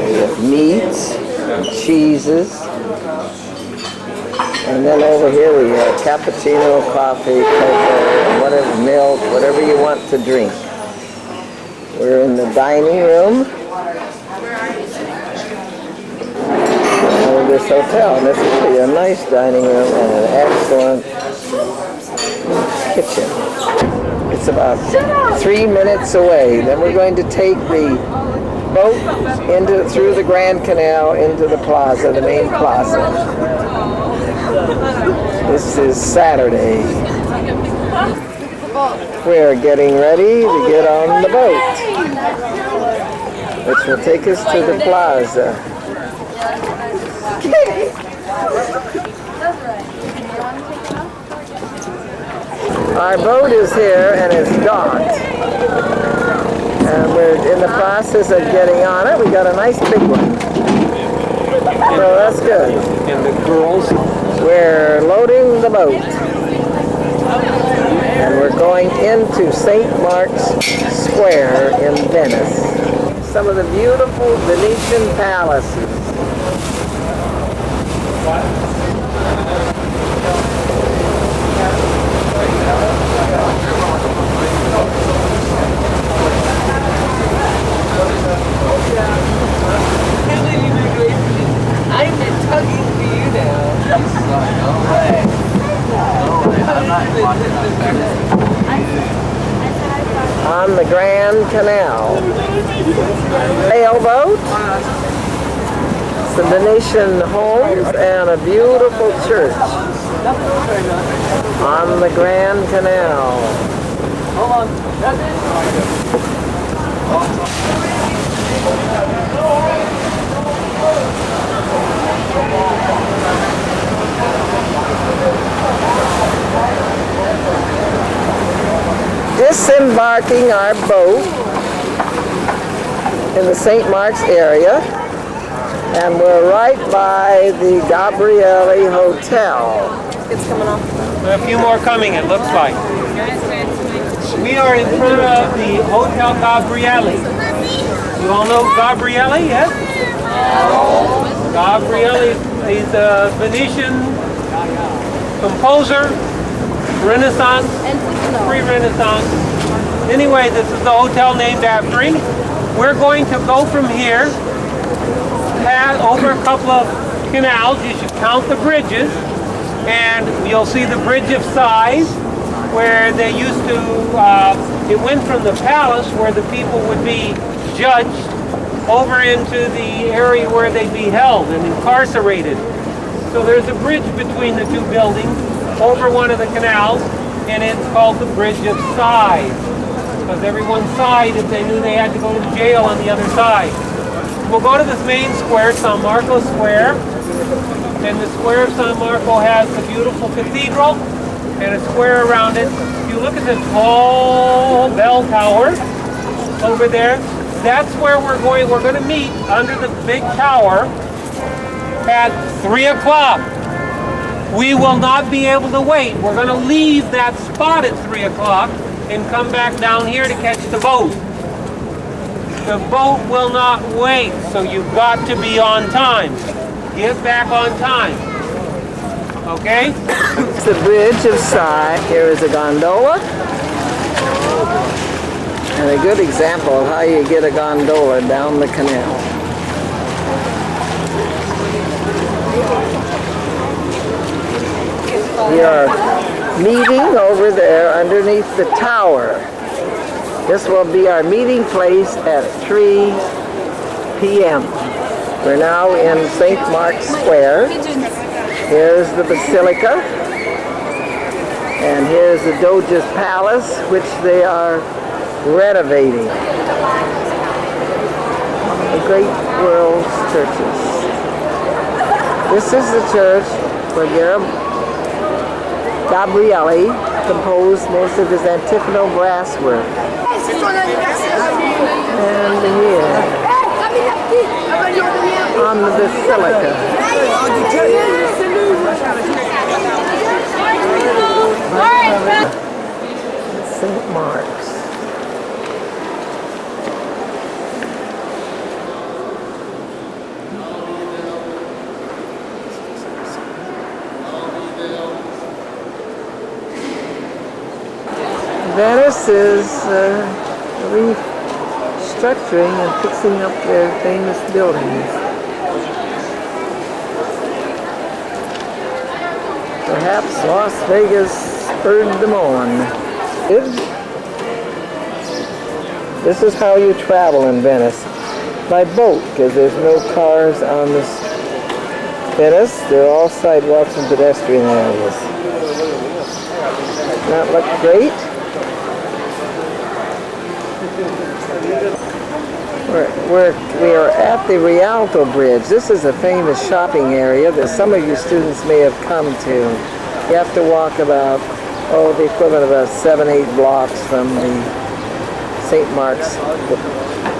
We have meats and cheeses. And then over here we have cappuccino, coffee, cocoa, whatever, milk, whatever you want to drink. We're in the dining room of this hotel. And this is really a nice dining room and an excellent kitchen. It's about 3 minutes away. Then we're going to take the boat through the Grand Canal into the plaza, the main plaza. This is Saturday. We're getting ready to get on the boat, which will take us to the plaza. Our boat is here and it's docked. And we're in the process of getting on it. We got a nice big one. So that's good. And the girls? We're loading the boat. And we're going into St. Mark's Square in Venice. Some of the beautiful Venetian palaces. I'm tugging to you now. No way. I'm not On the Grand Canal. Sailboat. Some Venetian homes and a beautiful church. On the Grand Canal. Hold on. Disembarking our boat in the St. Mark's area, and we're right by the Gabrielli Hotel. It's coming off. A few more coming, it looks like. We are in front of the Hotel Gabrielli. You all know Gabrielli, yes? Gabrielli is a Venetian composer, Renaissance, pre-Renaissance. Anyway, this is the hotel named after him. We're going to go from here, pass over a couple of canals. You should count the bridges, and you'll see the Bridge of Sighs, where they used to, it went from the palace where the people would be judged over into the area where they'd be held and incarcerated. So there's a bridge between the two buildings over one of the canals, and it's called the Bridge of Sighs, because everyone sighed if they knew they had to go to jail on the other side. We'll go to this main square, San Marco Square, and the square of San Marco has the beautiful cathedral and a square around it. If you look at the tall bell tower over there, that's where we're going. We're going to meet under the big tower at 3 o'clock. We will not be able to wait. We're going to leave that spot at 3 o'clock and come back down here to catch the boat. The boat will not wait, so you've got to be on time. Get back on time. Okay? It's the Bridge of Sighs. Here is a gondola. And a good example of how you get a gondola down the canal. We are meeting over there underneath the tower. This will be our meeting place at 3 p.m. We're now in St. Mark's Square. Here's the Basilica. And here's the Doge's Palace, which they are renovating. The great world's churches. This is the church where Gabrielli composed most of his antiphonal brass work. And here, on the Basilica. St. Mark's. Venice is restructuring and fixing up their famous buildings. Perhaps Las Vegas spurred them on. This is how you travel in Venice. By boat, because there's no cars on this Venice. They're all sidewalks and pedestrian areas. Doesn't that look great? We are at the Rialto Bridge. This is a famous shopping area that some of you students may have come to. You have to walk about, the equivalent of about 7-8 blocks from the St. Mark's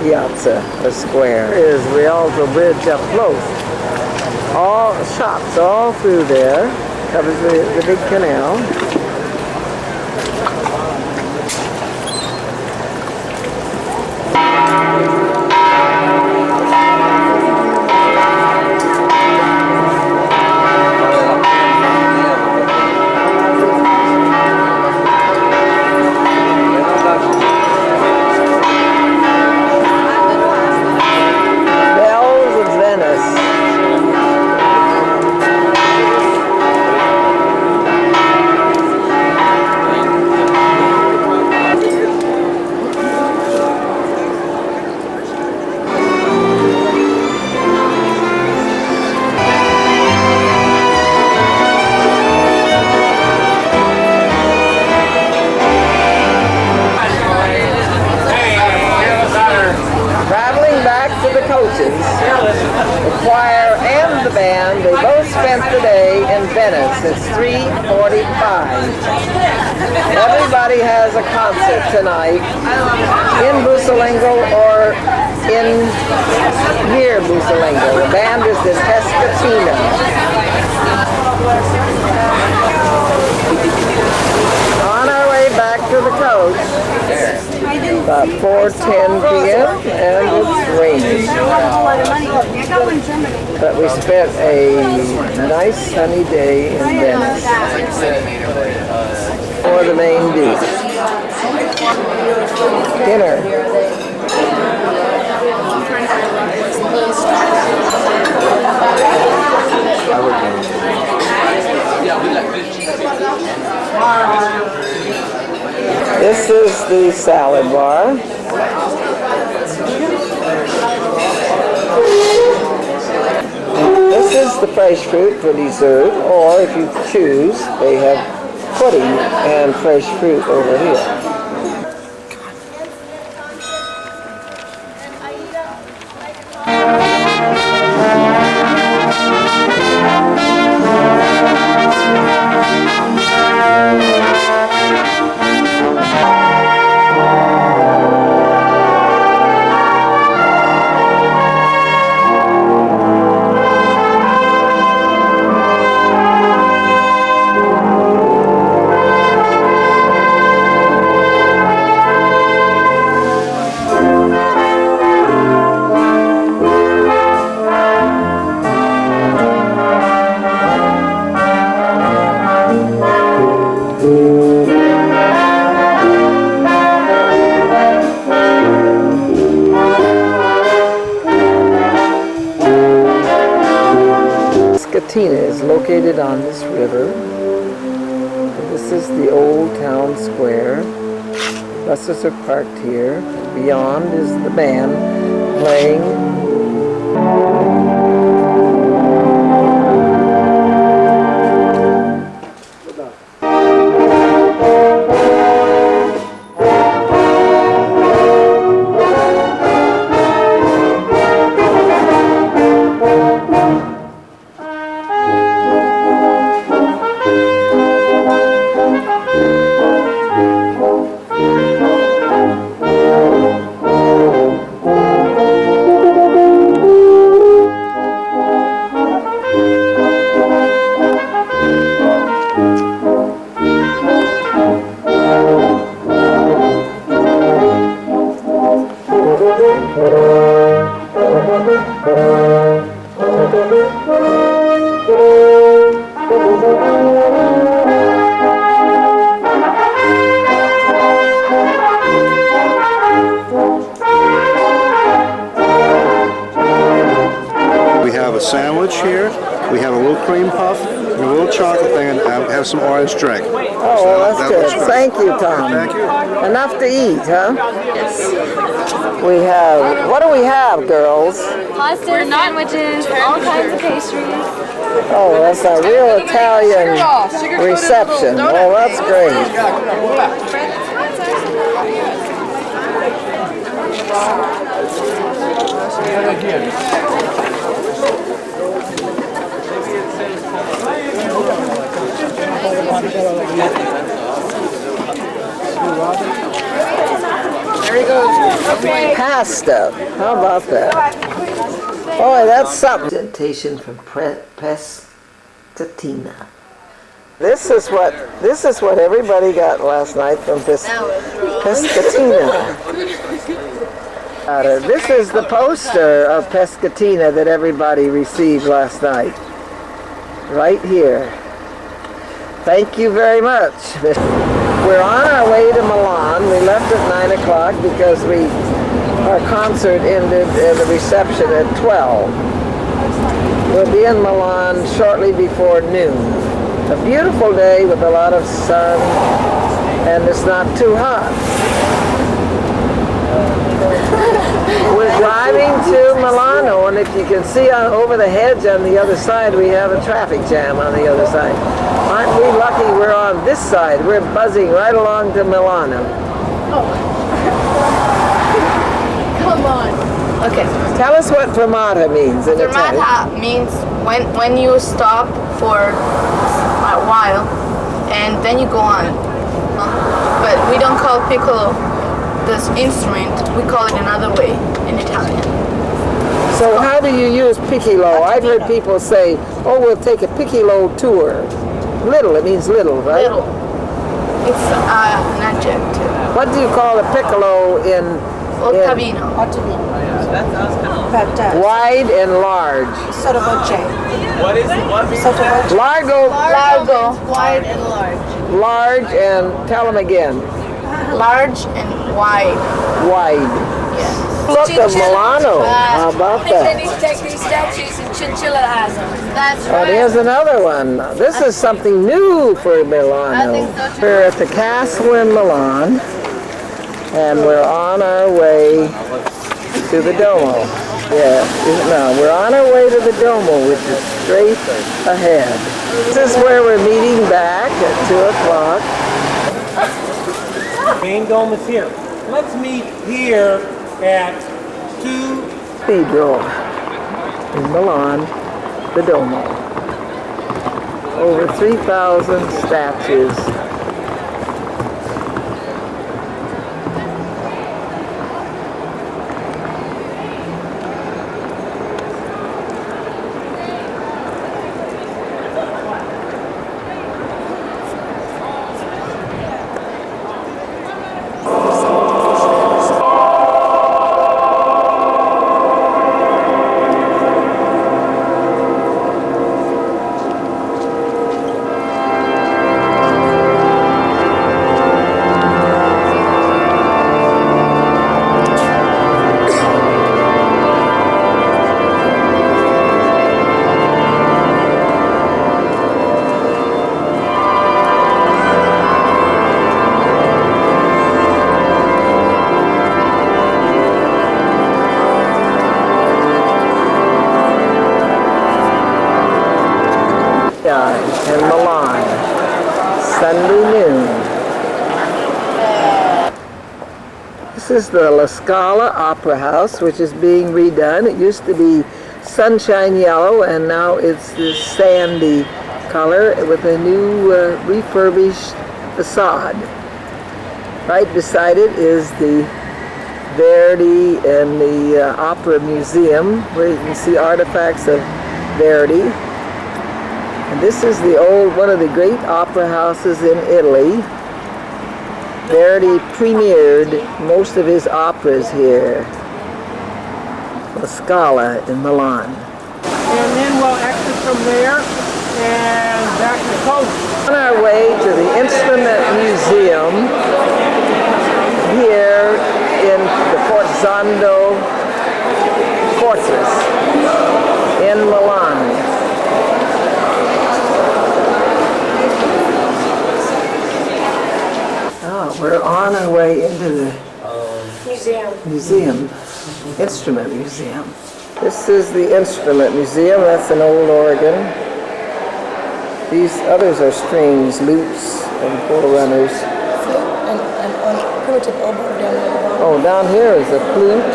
Piazza, or square. Here is Rialto Bridge up close. All shops all through there. Covers the big canal. The choir and the band, they both spent the day in Venice. It's 3:45. Everybody has a concert tonight in Busalengo or in near Busalengo. The band is in Pescatina. On our way back to the coast, about 4:10 p.m. and it's raining. But we spent a nice sunny day in Venice for the main beach. Dinner. This is the salad bar. This is the fresh fruit for dessert, or if you choose, they have pudding and fresh fruit over here. Is located on this river. This is the old town square. Buses are parked here. Beyond is the band playing. cream puff, and a little chocolate thing, and have some orange drink. Oh, well, that's good. Thank you, Tom. Thank you. Enough to eat, huh? Yes. We have, what do we have, girls? Pasta, sandwiches, all kinds of pastries. Oh, that's a real Italian reception. Oh, that's great. Pasta. How about that? Boy, that's something. Presentation from Pescatina. This is what everybody got last night from Pescatina. This is the poster of Pescatina that everybody received last night. Right here. Thank you very much. We're on our way to Milan. We left at 9 o'clock because our concert ended the reception at 12. We'll be in Milan shortly before noon. A beautiful day with a lot of sun, and it's not too hot. We're driving to Milano, and if you can see over the hedge on the other side, we have a traffic jam on the other side. Aren't we lucky we're on this side? We're buzzing right along to Milano. Come on. Okay. Tell us what fermata means in Italian. Fermata means when you stop for a while and then you go on. But we don't call piccolo this instrument. We call it another way in Italian. So how do you use piccolo? I've heard people say, oh, we'll take a piccolo tour. Little, it means little, right? Little. It's an adjective. What do you call a piccolo in? Ottavino. Wide and large. What is it? What means that? Largo. Largo. Wide and large. Large and, tell them again. Large and wide. Wide. Yes. Look at Milano. How about that? They need to take these statues and Chinchilla has them. That's Oh, here's another one. This is something new for Milano. We're at the castle in Milan, and we're on our way to the Duomo. Yeah, no, we're on our way to the Duomo, which is straight ahead. This is where we're meeting back at 2 o'clock. Main dome is here. Let's meet here at 2. Cathedral in Milan, the Duomo. Over 3,000 statues. In Milan, Sunday noon. This is the La Scala Opera House, which is being redone. It used to be sunshine yellow, and now it's this sandy color with a new refurbished facade. Right beside it is the Verdi and the Opera Museum, where you can see artifacts of Verdi. And this is one of the great opera houses in Italy. Verdi premiered most of his operas here. La Scala in Milan. And then we'll exit from there and back to Collegiate. On our way to the Instrument Museum here in the Forzando Fortress in Milan. We're on our way into the Museum. Instrument Museum. This is the Instrument Museum. That's an old organ. These others are strings, lutes, and forerunners. And primitive oboe down there. Oh, down here is a flute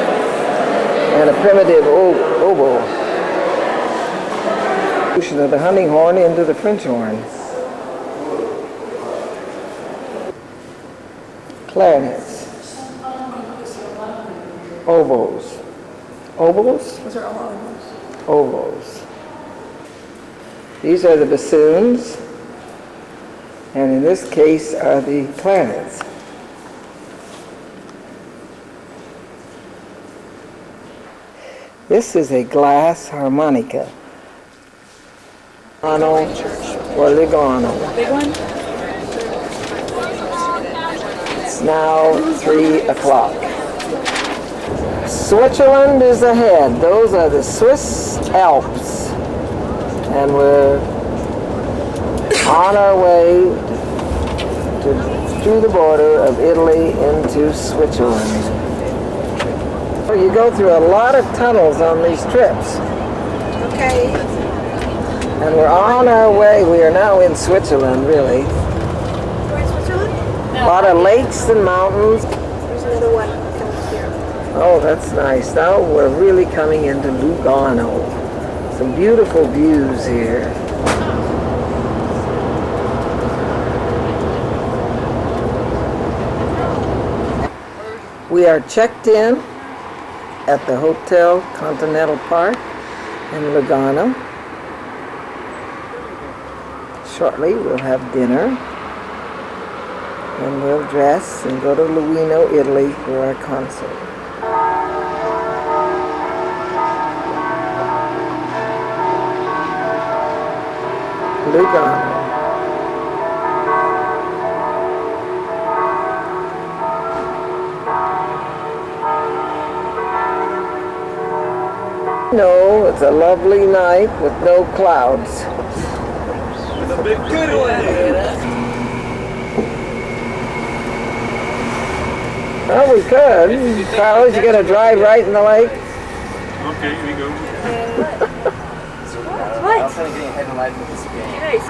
and a primitive oboe. Evolution of the hunting horn into the French horn. Clarinets. Oboes. Oboes? Those are all oboes. Oboes. These are the bassoons, and in this case are the clarinets. This is a glass harmonica. Legano or Legano. Big one? It's now 3 o'clock. Switzerland is ahead. Those are the Swiss Alps. And we're on our way through the border of Italy into Switzerland. You go through a lot of tunnels on these trips. Okay. And we're on our way. We are now in Switzerland, really. We're in Switzerland? A lot of lakes and mountains. There's another one coming here. Oh, that's nice. Now we're really coming into Lugano. Some beautiful views here. We are checked in at the Hotel Continental Park in Lugano. Shortly we'll have dinner and we'll dress and go to Luino, Italy for our concert. Lugano. No, it's a lovely night with no clouds. With a big good one. Well, we could. Carlos, you gonna drive right in the lake? Okay, here we go. What? I was kind of getting ahead in life with this game. Nice.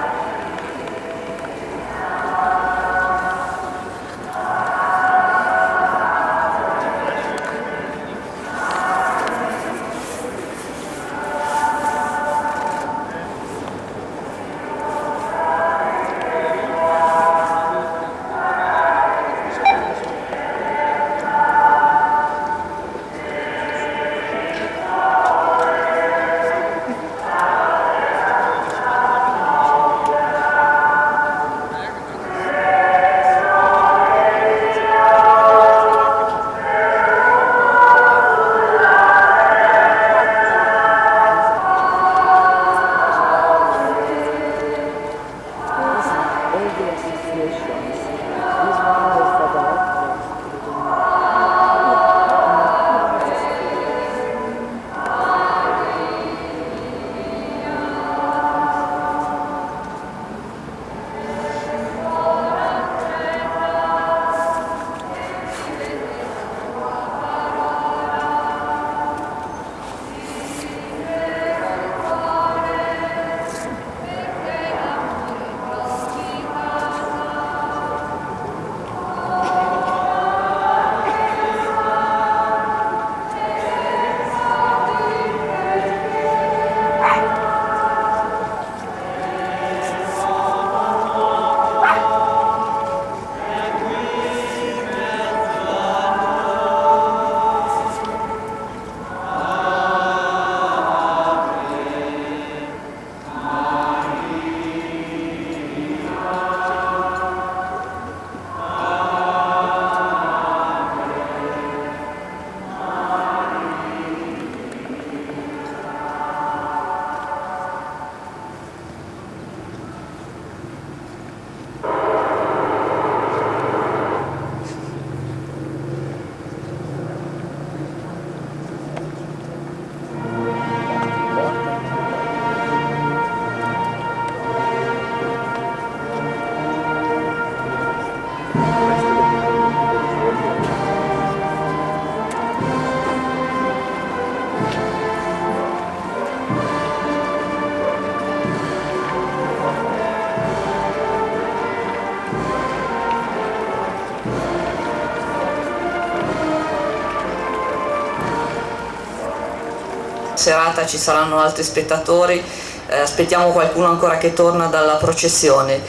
serata ci saranno altri spettatori, aspettiamo qualcuno ancora che torna dalla processione.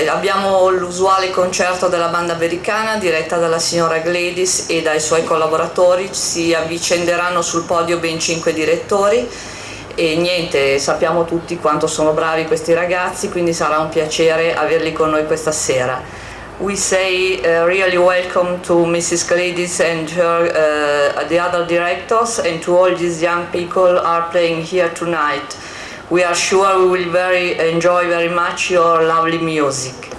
Abbiamo l'usuale concerto della banda americana diretta dalla signora Gladys e dai suoi collaboratori, si avvicenderanno sul podio ben 5 direttori e niente, sappiamo tutti quanto sono bravi questi ragazzi, quindi sarà un piacere averli con noi questa sera. We say really welcome to Mrs. Gladys and her, the other directors, and to all these young people are playing here tonight. We are sure we will enjoy very much your lovely music.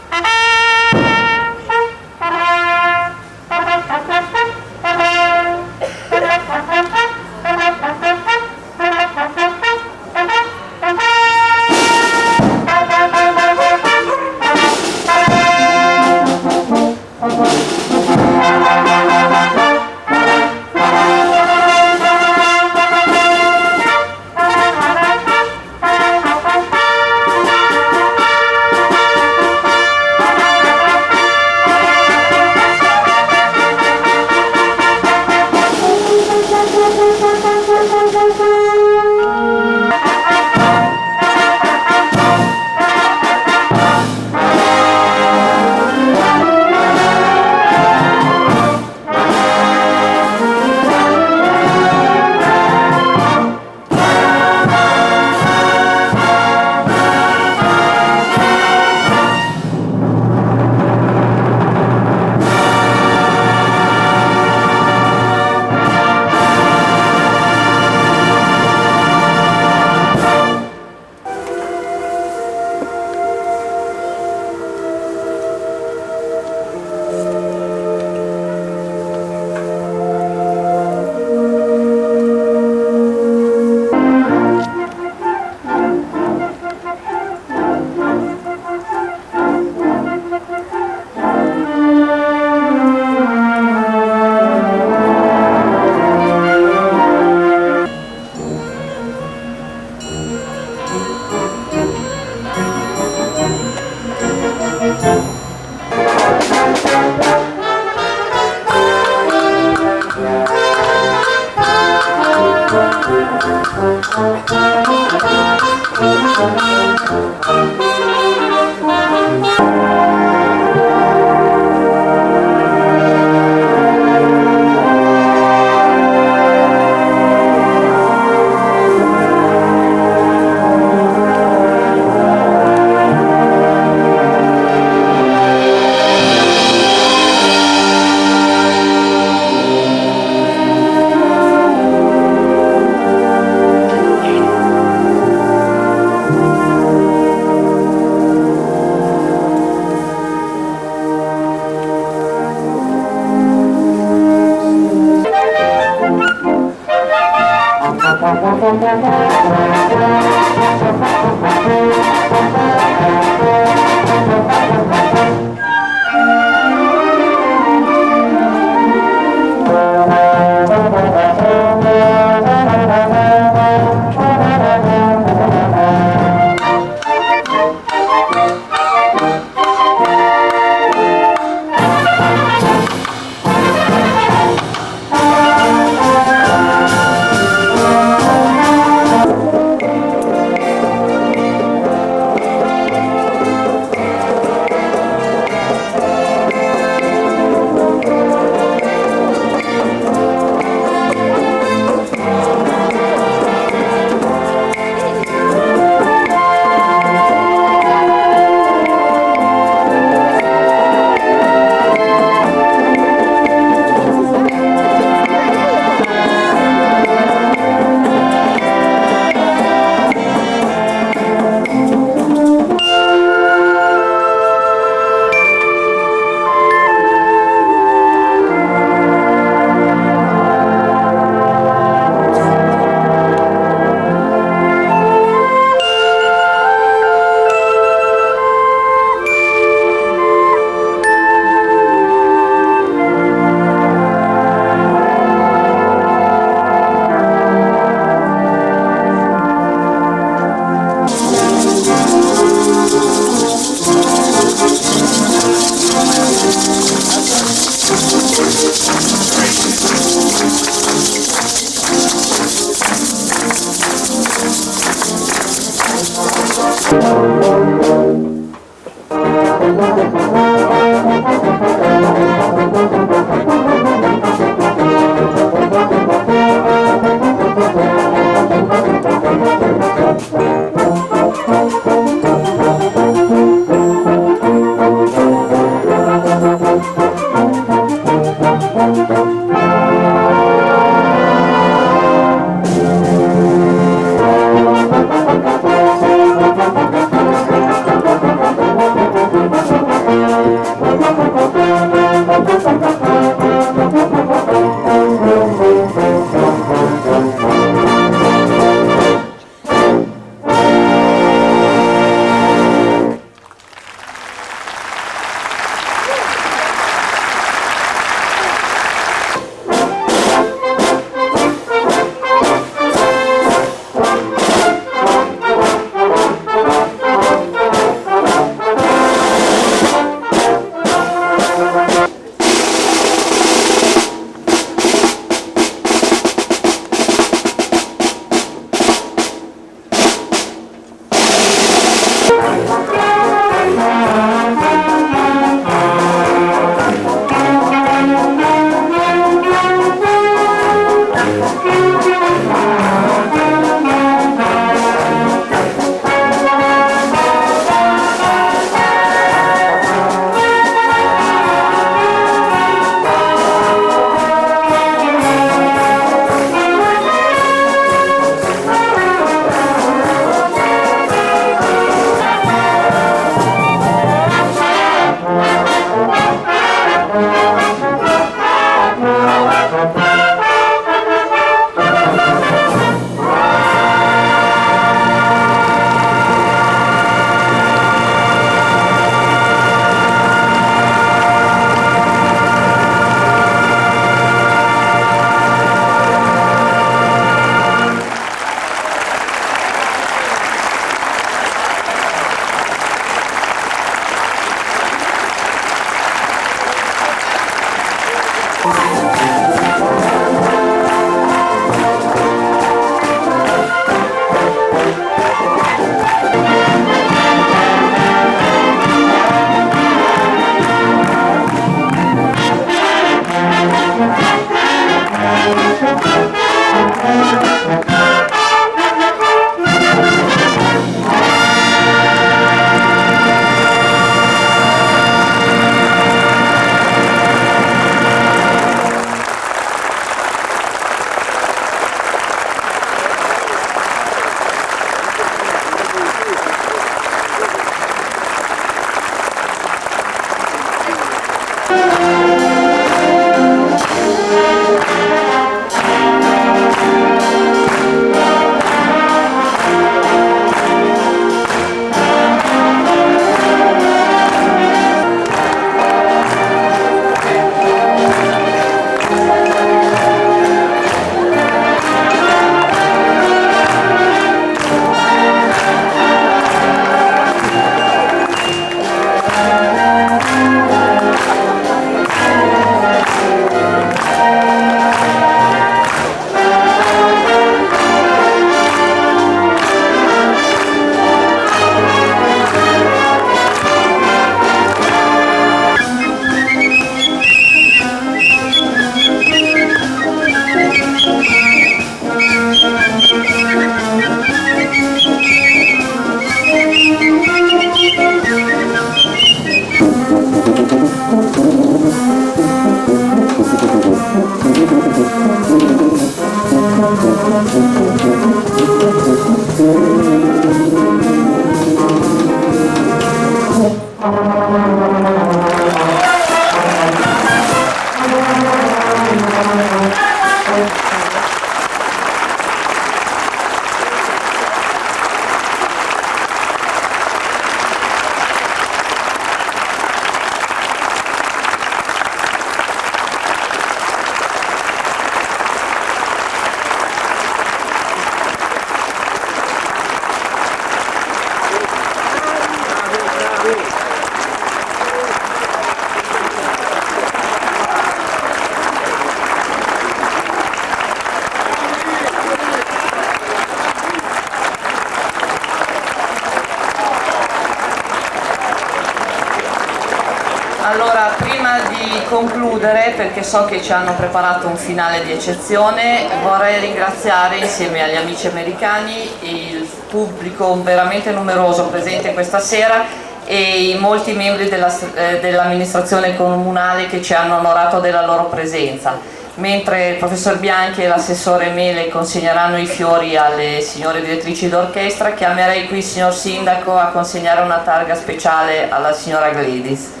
concludere, perché so che ci hanno preparato un finale di eccezione, vorrei ringraziare insieme agli amici americani il pubblico veramente numeroso presente questa sera e i molti membri dell'amministrazione comunale che ci hanno onorato della loro presenza. Mentre il professor Bianchi e l'assessore Mele consegneranno i fiori alle signore direttrici d'orchestra, chiamerei qui il signor Sindaco a consegnare una targa speciale alla signora Gladys.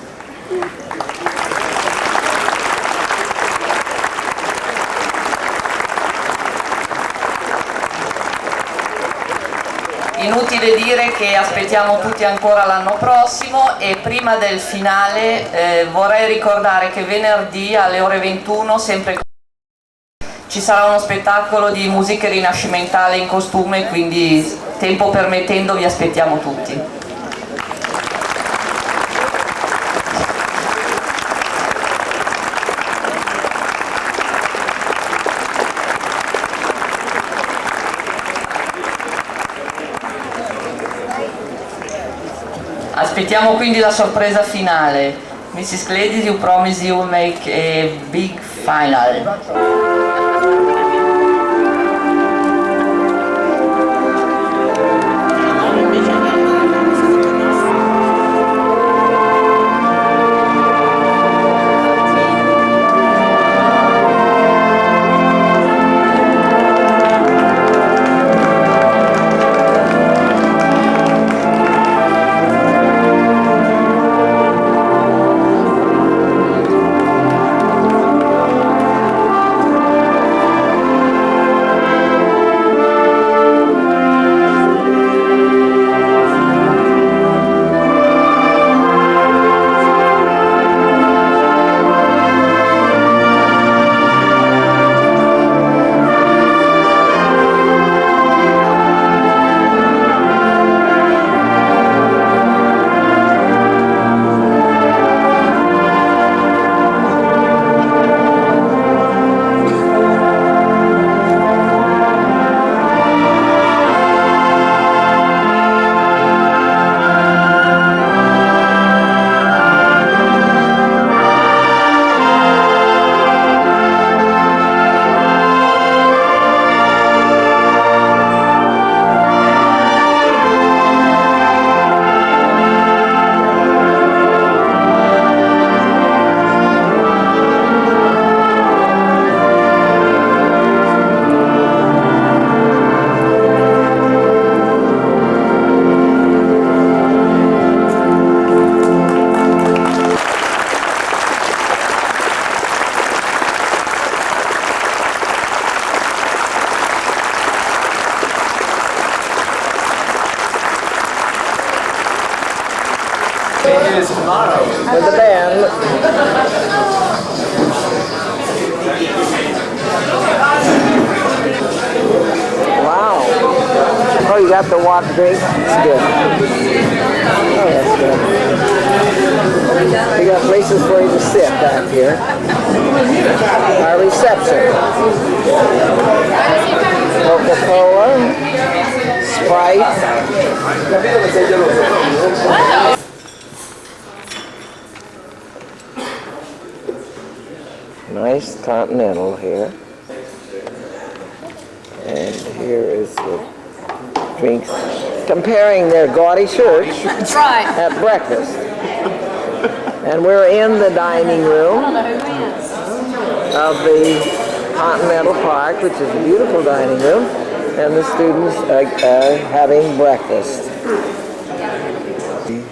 Inutile dire che aspettiamo tutti ancora l'anno prossimo e prima del finale vorrei ricordare che venerdì alle ore 21 sempre ci sarà uno spettacolo di musica rinascimentale in costume, quindi tempo permettendo vi aspettiamo tutti. Aspettiamo quindi la sorpresa finale. Mrs. Gladys, you promise you will make a big final. With the band. Wow. Oh, you got the water drink? That's good. Oh, that's good. We got places for you to sit back here. Our reception. Coca-Cola, Sprite. Nice Continental here. And here is the drinks. Comparing their gaudy shirts That's right. at breakfast. And we're in the dining room of the Continental Park, which is a beautiful dining room, and the students are having breakfast. The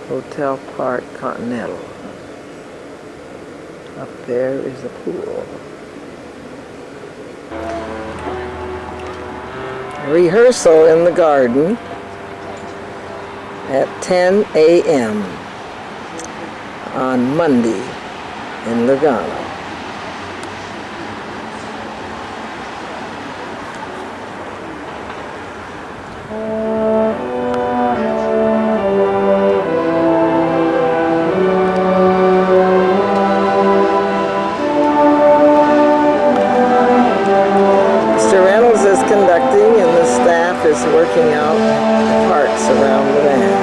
Hotel Park Continental. Up there is a pool. Rehearsal in the garden at 10 a.m. on Monday in Lugano. Is working out the parts around the band.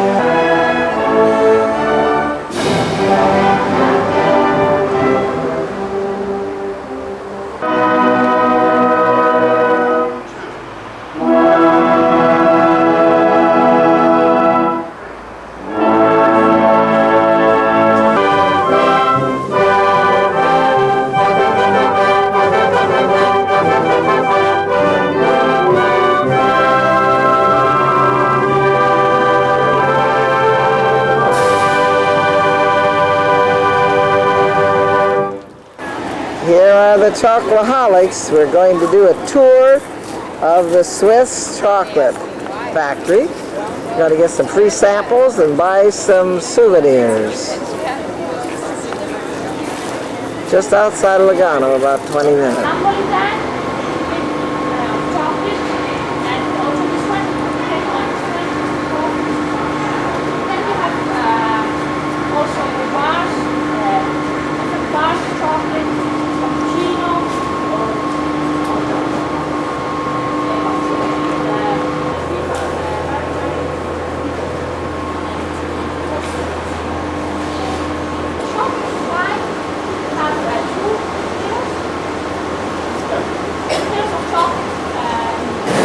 the Chocoholics, we're going to do a tour of the Swiss chocolate factory. We're going to get some free samples and buy some souvenirs. Just outside of Lugano, about 20 minutes.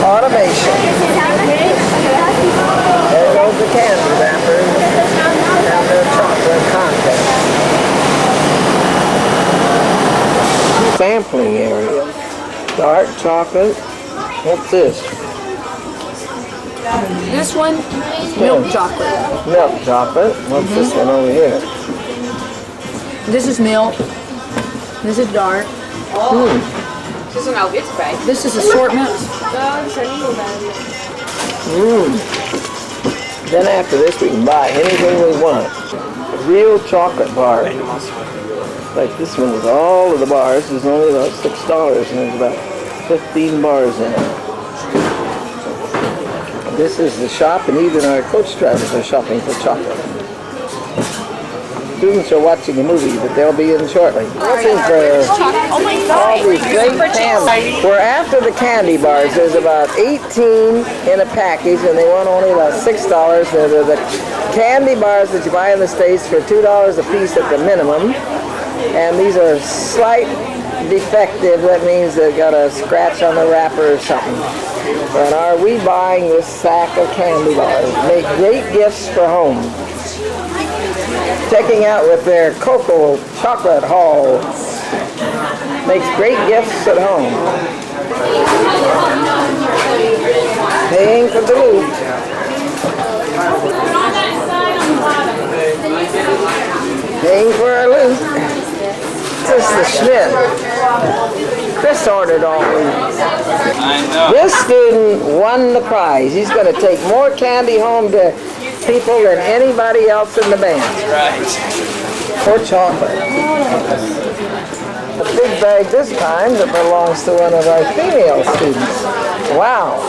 Automation. There goes the candy wrappers and the chocolate content. Sampling area. Dark chocolate. What's this? This one, milk chocolate. Milk chocolate. What's this one over here? This is milk. This is dark. This is assortment. Then after this we can buy anything we want. Real chocolate bars. Like this one with all of the bars is only about $6 and there's about 15 bars in it. This is the shop and even our coach drivers are shopping for chocolate. Students are watching a movie, but they'll be in shortly. Looking for all these great candies. We're after the candy bars. There's about 18 in a package, and they want only about $6. They're the candy bars that you buy in the States for $2 a piece at the minimum. And these are slight defective. That means they've got a scratch on the wrapper or something. And are we buying this sack of candy bars? Make great gifts for home. Taking out with their cocoa chocolate haul. Makes great gifts at home. Paying for the loot. Paying for our loot. This is the Schmidt. Chris ordered all these. I know. This student won the prize. He's going to take more candy home to people than anybody else in the band. Right. For chocolate. A big bag this time that belongs to one of our female students. Wow.